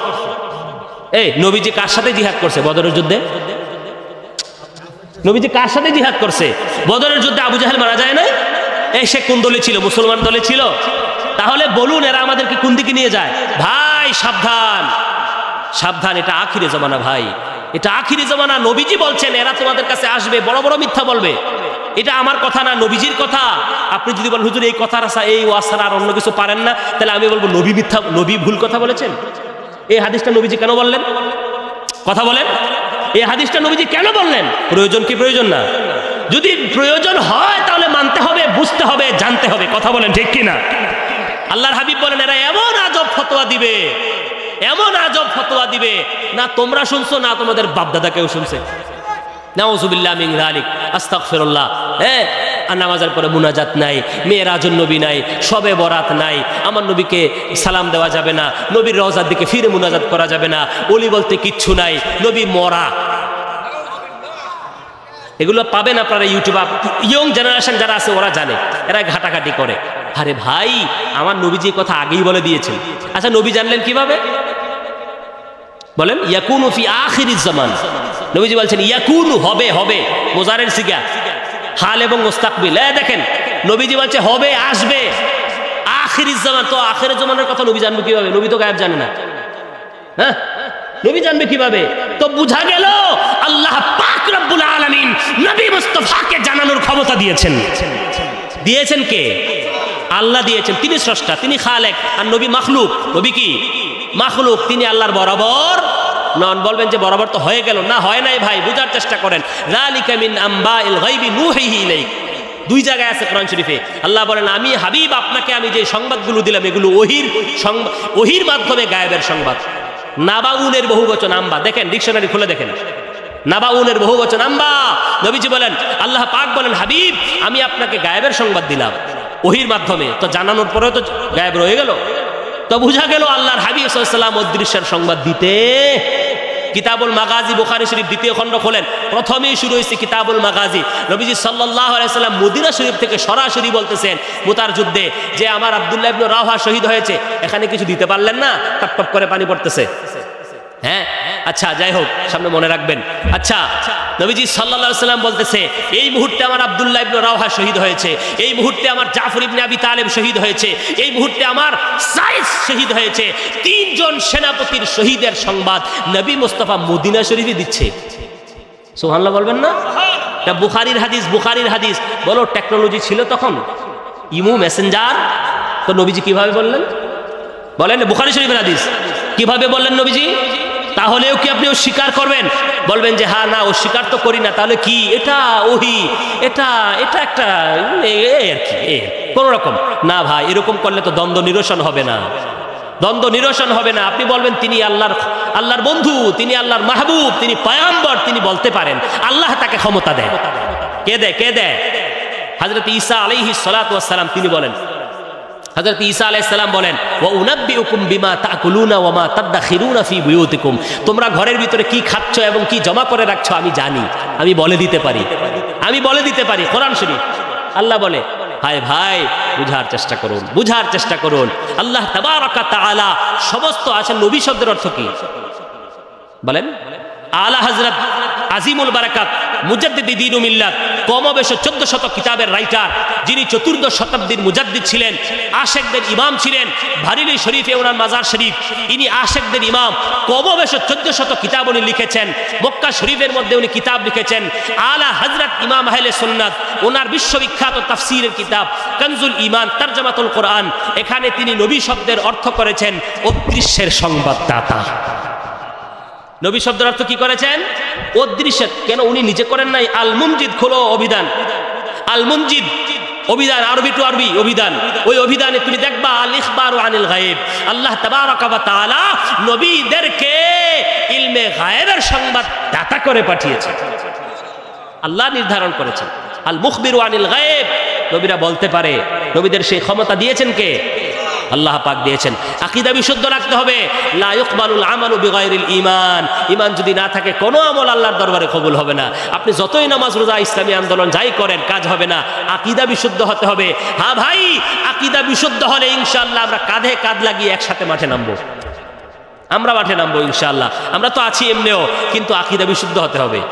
এই নবীজি কার সাথে জিহাদ করছে বদরের যুদ্ধে? নবীজি কার সাথে জিহাদ করছে বদরের যুদ্ধে? আবু জাহেল মারা যায় না? এই সে কোন দলে ছিল? মুসলমান দলে ছিল। তাহলে বলুন এরা আমাদেরকে কোন দিকে নিয়ে যায়? ভাই সাবধান, সাবধান, এটা আখিরে জামানা ভাই, এটা আখিরি জামানা। নবীজি বলছেন এরা তোমাদের কাছে আসবে, বড় বড় মিথ্যা বলবে। এটা আমার কথা না, নবীজির কথা। আপনি যদি বলেন হুজুর এই কথার আশা, এই ওয়াসারা আর অন্য কিছু পারেন না, তাহলে আমি বলবো নবী মিথ্যা, নবী ভুল কথা বলেছেন। এই হাদিসটা নবীজি কেন বললেন? কথা বলেন, এই হাদিসটা নবীজি কেন বললেন? প্রয়োজন কি প্রয়োজন না? যদি প্রয়োজন হয় তাহলে মানতে হবে, বুঝতে হবে, জানতে হবে। কথা বলেন ঠিক কিনা? আল্লাহর হাবিব বলেন এরা এমন আজব ফতোয়া দিবে, এমন আজব ফতোয়া দিবে, না তোমরা শুনছো, না তোমাদের বাপদাদা কেউ শুনছে। নাউযুবিল্লাহ মিন যালিক, আস্তাগফিরুল্লাহ। হ্যাঁ, আর নামাজের পরে মুনাজাত নাই, মেরাজুন নবী নাই, শবে বরাত নাই, আমার নবীকে সালাম দেওয়া যাবে না, নবীর রওজার দিকে ফিরে মুনাজাত করা যাবে না, ওলি বলতে কিচ্ছু নাই, নবী মরা। এগুলো পাবেন আপনারা ইউটিউবে। ইয়ং জেনারেশন যারা আছে ওরা জানে, এরা ঘাটাঘাটি করে। আরে ভাই, আমার নবীজি কথা আগেই বলে দিয়েছেন। আচ্ছা, নবী জানলেন কিভাবে? বলেন ইয়াকুনু ফি আখিরিজ জামান। নবীজি বলছেন ইয়াকুনু, হবে, হবে, মুজারের সিগা, হাল এবং মুস্তাকবিল। দেখেন নবীজি বলছে হবে, আসবে, আখিরিজ জামান। তো আখিরের জামানের কথা নবী জানবে কিভাবে? নবী তো গায়েব জানে না। হ্যাঁ, নবী জানবে কিভাবে? তো বুঝা গেল আল্লাহ পাক রব্বুল আলামিন নবী মুস্তাফাকে জানানোর ক্ষমতা দিয়েছেন। দিয়েছেন কে? আল্লাহ দিয়েছেন। তিনি স্রষ্টা, তিনি খালেক। আর নবী মাখলুক। নবী কি? মাখলুক। তিনি আল্লাহর বরাবর নন। বলবেন যে বরাবর তো হয়ে গেল, না হয় নাই ভাই, বুঝার চেষ্টা করেন। যালিকা মিন আম্বাইল গায়বি নূহিহি ইলাইক, দুই জায়গায় আছে কোরআন শরীফে। আল্লাহ বলেন আমি হাবিব আপনাকে আমি যে সংবাদগুলো দিলাম এগুলো ওহির সংবাদ, ওহির মাধ্যমে গায়েবের সংবাদ। নাবাউনের বহুবচন আম্বা, দেখেন ডিকশনারি খুলে দেখেন, নাবাউনের বহুবচন আম্বা। নবীজি বলেন, আল্লাহ পাক বলেন হাবিব আমি আপনাকে গায়েবের সংবাদ দিলাম ওহির মাধ্যমে। তো জানানোর পরেও তো গায়েব রয়ে গেল। তো বুঝা গেল আল্লাহর হাবিব সাল্লাল্লাহু আলাইহি ওয়াসাল্লাম অদৃশ্যের সংবাদ দিতে কিতাবুল মাগাজি বুখারী শরীফ দ্বিতীয় খণ্ড খোলেন, প্রথমেই শুরু হয়েছে কিতাবুল মাগাজি। নবীজি সাল্লাল্লাহু আলাইহি সাল্লাম মদিনা শরীফ থেকে সরাসরি বলতেছেন মুতার যুদ্ধে যে আমার আব্দুল্লাহ ইবনে রাওহা শহীদ হয়েছে। এখানে কিছু দিতে পারলেন না, টপ টপ করে পানি পড়তেছে। হ্যাঁ, আচ্ছা যাই হোক, সামনে মনে রাখবেন। আচ্ছা, নবীজি সাল্লাল্লাহু আলাইহি সাল্লাম বলতেছে এই মুহূর্তে আমার আব্দুল্লাহ ইবনে রাওহা শহীদ হয়েছে, এই মুহূর্তে আমার জাফর ইবনে আবি তালেব শহীদ হয়েছে, এই মুহূর্তে আমার সাইদ শহীদ হয়েছে। তিনজন সেনাপতির শহীদের সংবাদ নবী মুস্তাফা মদিনা শরীফে দিচ্ছে। সুবহানাল্লাহ বলবেন না? এটা বুখারীর হাদিস, বুখারীর হাদিস। বলো টেকনোলজি ছিল তখন, ইমো মেসেঞ্জার, তো নবীজি কিভাবে বললেন? বলেন, বুখারী শরীফের হাদিস কিভাবে বললেন নবীজি? তাহলেও কি আপনি অস্বীকার করবেন? বলবেন যে হ্যাঁ, না অস্বীকার তো করি না, তাহলে কি এটা ওহী, এটা একটা আর কি কোন রকম না। ভাই, এরকম করলে তো দ্বন্দ্ব নিরসন হবে না, দ্বন্দ্ব নিরসন হবে না। আপনি বলবেন তিনি আল্লাহর বন্ধু, তিনি আল্লাহর মাহবুব, তিনি পয়গম্বর, তিনি বলতে পারেন, আল্লাহ তাকে ক্ষমতা দেয়। কে দেয়? কে দেয়? হযরত ঈসা আলাইহিস সালাতু ওয়াস সালাম তিনি বলেন, হযরত ঈসা আলাইহিস সালাম বলেন, ওয়া উনাব্বিউকুম বিমা তাকুলুনা ওয়া মা তাদখিরুনা ফি বুয়ুতিকুম, তোমরা ঘরের ভিতরে কি খাচ্ছ এবং কি জমা করে রাখছো আমি জানি, আমি বলে দিতে পারি, আমি বলে দিতে পারি। কোরআন শরীফ আল্লাহ বলে। হায় ভাই, বুঝার চেষ্টা করুন, বুঝার চেষ্টা করুন। আল্লাহ তাবারাকা তাআলা সমস্ত আছেন। নবী শব্দের অর্থ কি বলেন? আলা হযরত আজিমুল বারাকাত মুজাদ্দিদ দ্বীন ও মিল্লাত, কমবেশ 1400 কিতাবের রাইটার, যিনি 14th শতাব্দীর মুজাদ্দিদ ছিলেন, আশেকদের ইমাম ছিলেন। বারেলী শরীফে ওনার মাজার শরীফ, ইনি আশেকদের ইমাম। কমবেশ 1400 কিতাব উনি লিখেছেন। মক্কা শরীফের মধ্যে উনি কিতাব লিখেছেন। আলা হযরত ইমাম আহলে সুন্নাত, ওনার বিশ্ববিখ্যাত তাফসীরের কিতাব কানজুল ঈমান তরজমাতুল কোরআন, এখানে তিনি নবী শব্দের অর্থ করেছেন অদৃশ্যের সংবাদদাতা। নবী শব্দের অর্থ কি করেছেন? অদৃশ্যের। কেন? উনি নিজে করেন নাই। আল মুনজিদ খোলো অভিধান, আল মুনজিদ অভিধান, আরবি টু আরবি অভিধান, ওই অভিধানে তুমি দেখবা আল ইখবারু আনিল গায়ব, আল্লাহ তাবারাকা ওয়া তাআলা নবীদেরকে ইলমে গায়বের সংবাদ দাতা করে পাঠিয়েছেন। আল্লাহ নির্ধারণ করেছেন আল মুখবিরু আনিল গায়ব, নবীরা বলতে পারে। নবীদের সেই ক্ষমতা দিয়েছেন কে? আল্লাহ পাক দিয়েছেন। আকীদা বিশুদ্ধ রাখতে হবে। লা ইকবালুল আমালু বিগাইরিল ঈমান, ঈমান যদি না থাকে কোনো আমল আল্লাহর দরবারে কবুল হবে না। আপনি যতই নামাজ রোজা ইসলামী আন্দোলন যাই করেন, কাজ হবে না। আকীদা বিশুদ্ধ হতে হবে। হ্যাঁ ভাই, আকীদা বিশুদ্ধ হলে ইনশাআল্লাহ আমরা কাঁধে কাঁধ লাগিয়ে একসাথে মাঠে নামবো, আমরা মাঠে নামবো ইনশাআল্লাহ। আমরা তো আছি এমনিও, কিন্তু আকীদা বিশুদ্ধ হতে হবে।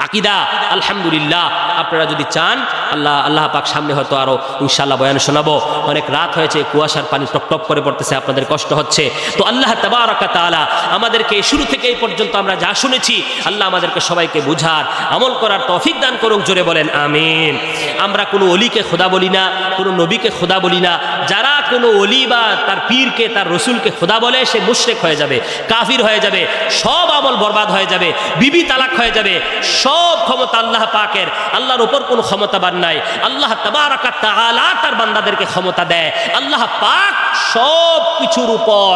আকীদা আলহামদুলিল্লাহ, আপনারা যদি চান আল্লাহ পাক সামনে হয়তো আরো ইনশাআল্লাহ বয়ান শোনাবো। অনেক রাত হয়েছে, কুয়াশার পানি টপ টপ করে পড়তেছে, আপনাদের কষ্ট হচ্ছে। তো আল্লাহ তাবারাকা তাআলা আমাদেরকে শুরু থেকে এই পর্যন্ত আমরা যা শুনেছি, আল্লাহ আমাদেরকে সবাইকে বুঝার আমল করার তৌফিক দান করুক। জোরে বলেন আমিন। আমরা কোনো অলিকে খোদা বলি না, কোনো নবীকে খোদা বলি না। যারা কোনো অলি বা তার পীরকে, তার রসুলকে খোদা বলে, সে মুশরিক হয়ে যাবে, কাফির হয়ে যাবে, সব আমল বরবাদ হয়ে যাবে, বিবি তালাক হয়ে যাবে। সব ক্ষমতা আল্লাহ পাকের, আল্লাহর উপর কোনো ক্ষমতাবান নাই। আল্লাহ তাবারাকা তাআলা তার বান্দাদেরকে ক্ষমতা দেয়। আল্লাহ পাক সব কিছুর উপর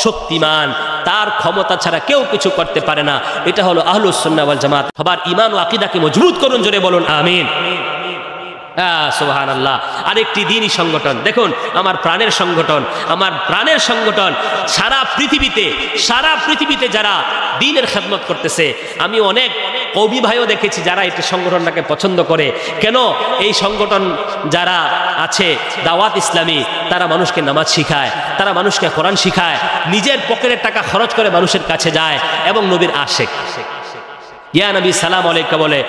শক্তিমান, তার ক্ষমতা ছাড়া কেউ কিছু করতে পারে না। এটা হলো আহলুস সুন্নাহ ওয়াল জামাত। সবার ঈমান ও আকীদাকে মজবুত করুন। জোরে বলুন আমিন। সুবহানাল্লাহ। আরেকটি দ্বীনি সংগঠন দেখুন, আমার প্রাণের সংগঠন, আমার প্রাণের সংগঠন। সারা পৃথিবীতে যারা দ্বীনের খেদমত করতেছে, আমি অনেক কওমি ভাইও দেখেছি যারা এই সংগঠনটাকে পছন্দ করে। কেন? এই সংগঠন যারা আছে দাওয়াত ইসলামী, তারা মানুষকে নামাজ শিখায়, তারা মানুষকে কোরআন শিখায়, নিজের পকেটের টাকা খরচ করে মানুষের কাছে যায় এবং নবীর আশেক ইয়া নবী সালাম আলাইকা বলে,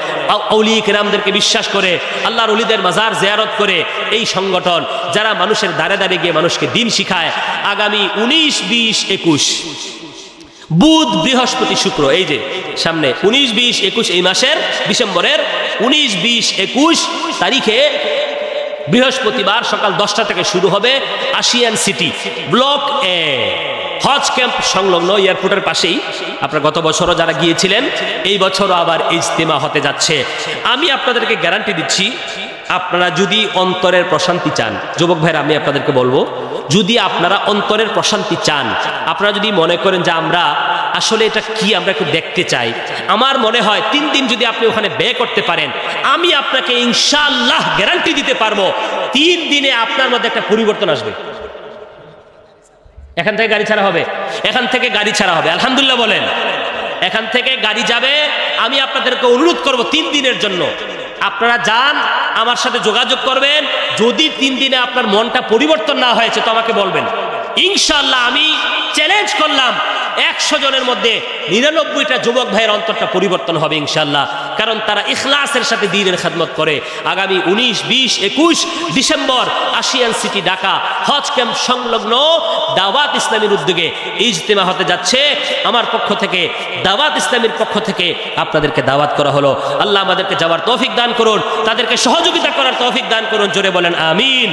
আউলিয়া কিরামদেরকে বিশ্বাস করে, আল্লাহর ওলিদের মাজার জিয়ারত করে। এই সংগঠন যারা মানুষের দাঁড়ে দাঁড়িয়ে গিয়ে মানুষকে দ্বীন শিখায়। আগামী 19, 20, 21 বুধ, বৃহস্পতি, শুক্র, এই যে সামনে 19, 20, 21 এই মাসের ডিসেম্বরের 19, 20, 21 তারিখে বৃহস্পতিবার সকাল 10টা থেকে শুরু হবে আশিয়ান সিটি ব্লক এ হজ ক্যাম্প সংলগ্ন এয়ারপোর্টের পাশেই। আপনারা গত বছরও যারা গিয়েছিলেন, এই বছরও আবার ইজতিমা হতে যাচ্ছে। আমি আপনাদেরকে গ্যারান্টি দিচ্ছি, আপনারা যদি অন্তরের প্রশান্তি চান, যুবক ভাইরা আমি আপনাদেরকে বলবো, যদি আপনারা অন্তরের প্রশান্তি চান, আপনারা যদি মনে করেন যে আমরা আসলে এটা কি, আমরা একটু দেখতে চাই, আমার মনে হয় 3 দিন যদি আপনি ওখানে ব্যয় করতে পারেন, আমি আপনাকে ইনশাআল্লাহ গ্যারান্টি দিতে পারবো 3 দিনে আপনার মধ্যে একটা পরিবর্তন আসবে। এখান থেকে গাড়ি ছাড়া হবে, এখান থেকে গাড়ি ছাড়া হবে। আলহামদুলিল্লাহ বলেন। এখান থেকে গাড়ি যাবে। আমি আপনাদেরকে অনুরোধ করব 3 দিনের জন্য আপনারা যান, আমার সাথে যোগাযোগ করবেন। যদি 3 দিনে আপনার মনটা পরিবর্তন না হয়েছে তো আমাকে বলবেন। ইনশাআল্লাহ আমি চ্যালেঞ্জ করলাম 100 জনের মধ্যে 99টা যুবক ভাইয়ের অন্তরটা পরিবর্তন হবে ইনশাআল্লাহ, কারণ তারা ইখলাসের সাথে দ্বীনের খেদমত করে। আগামী 19, 20, 21 ডিসেম্বর আশিয়ান সিটি ঢাকা হজ ক্যাম্প সংলগ্ন দাওয়াত ইসলামীর উদ্যোগে ইজতেমা হতে যাচ্ছে। আমার পক্ষ থেকে, দাওয়াত ইসলামীর পক্ষ থেকে আপনাদেরকে দাওয়াত করা হলো। আল্লাহ আমাদেরকে যাওয়ার তৌফিক দান করুন, তাদেরকে সহযোগিতা করার তৌফিক দান করুন। জোরে বলেন আমিন।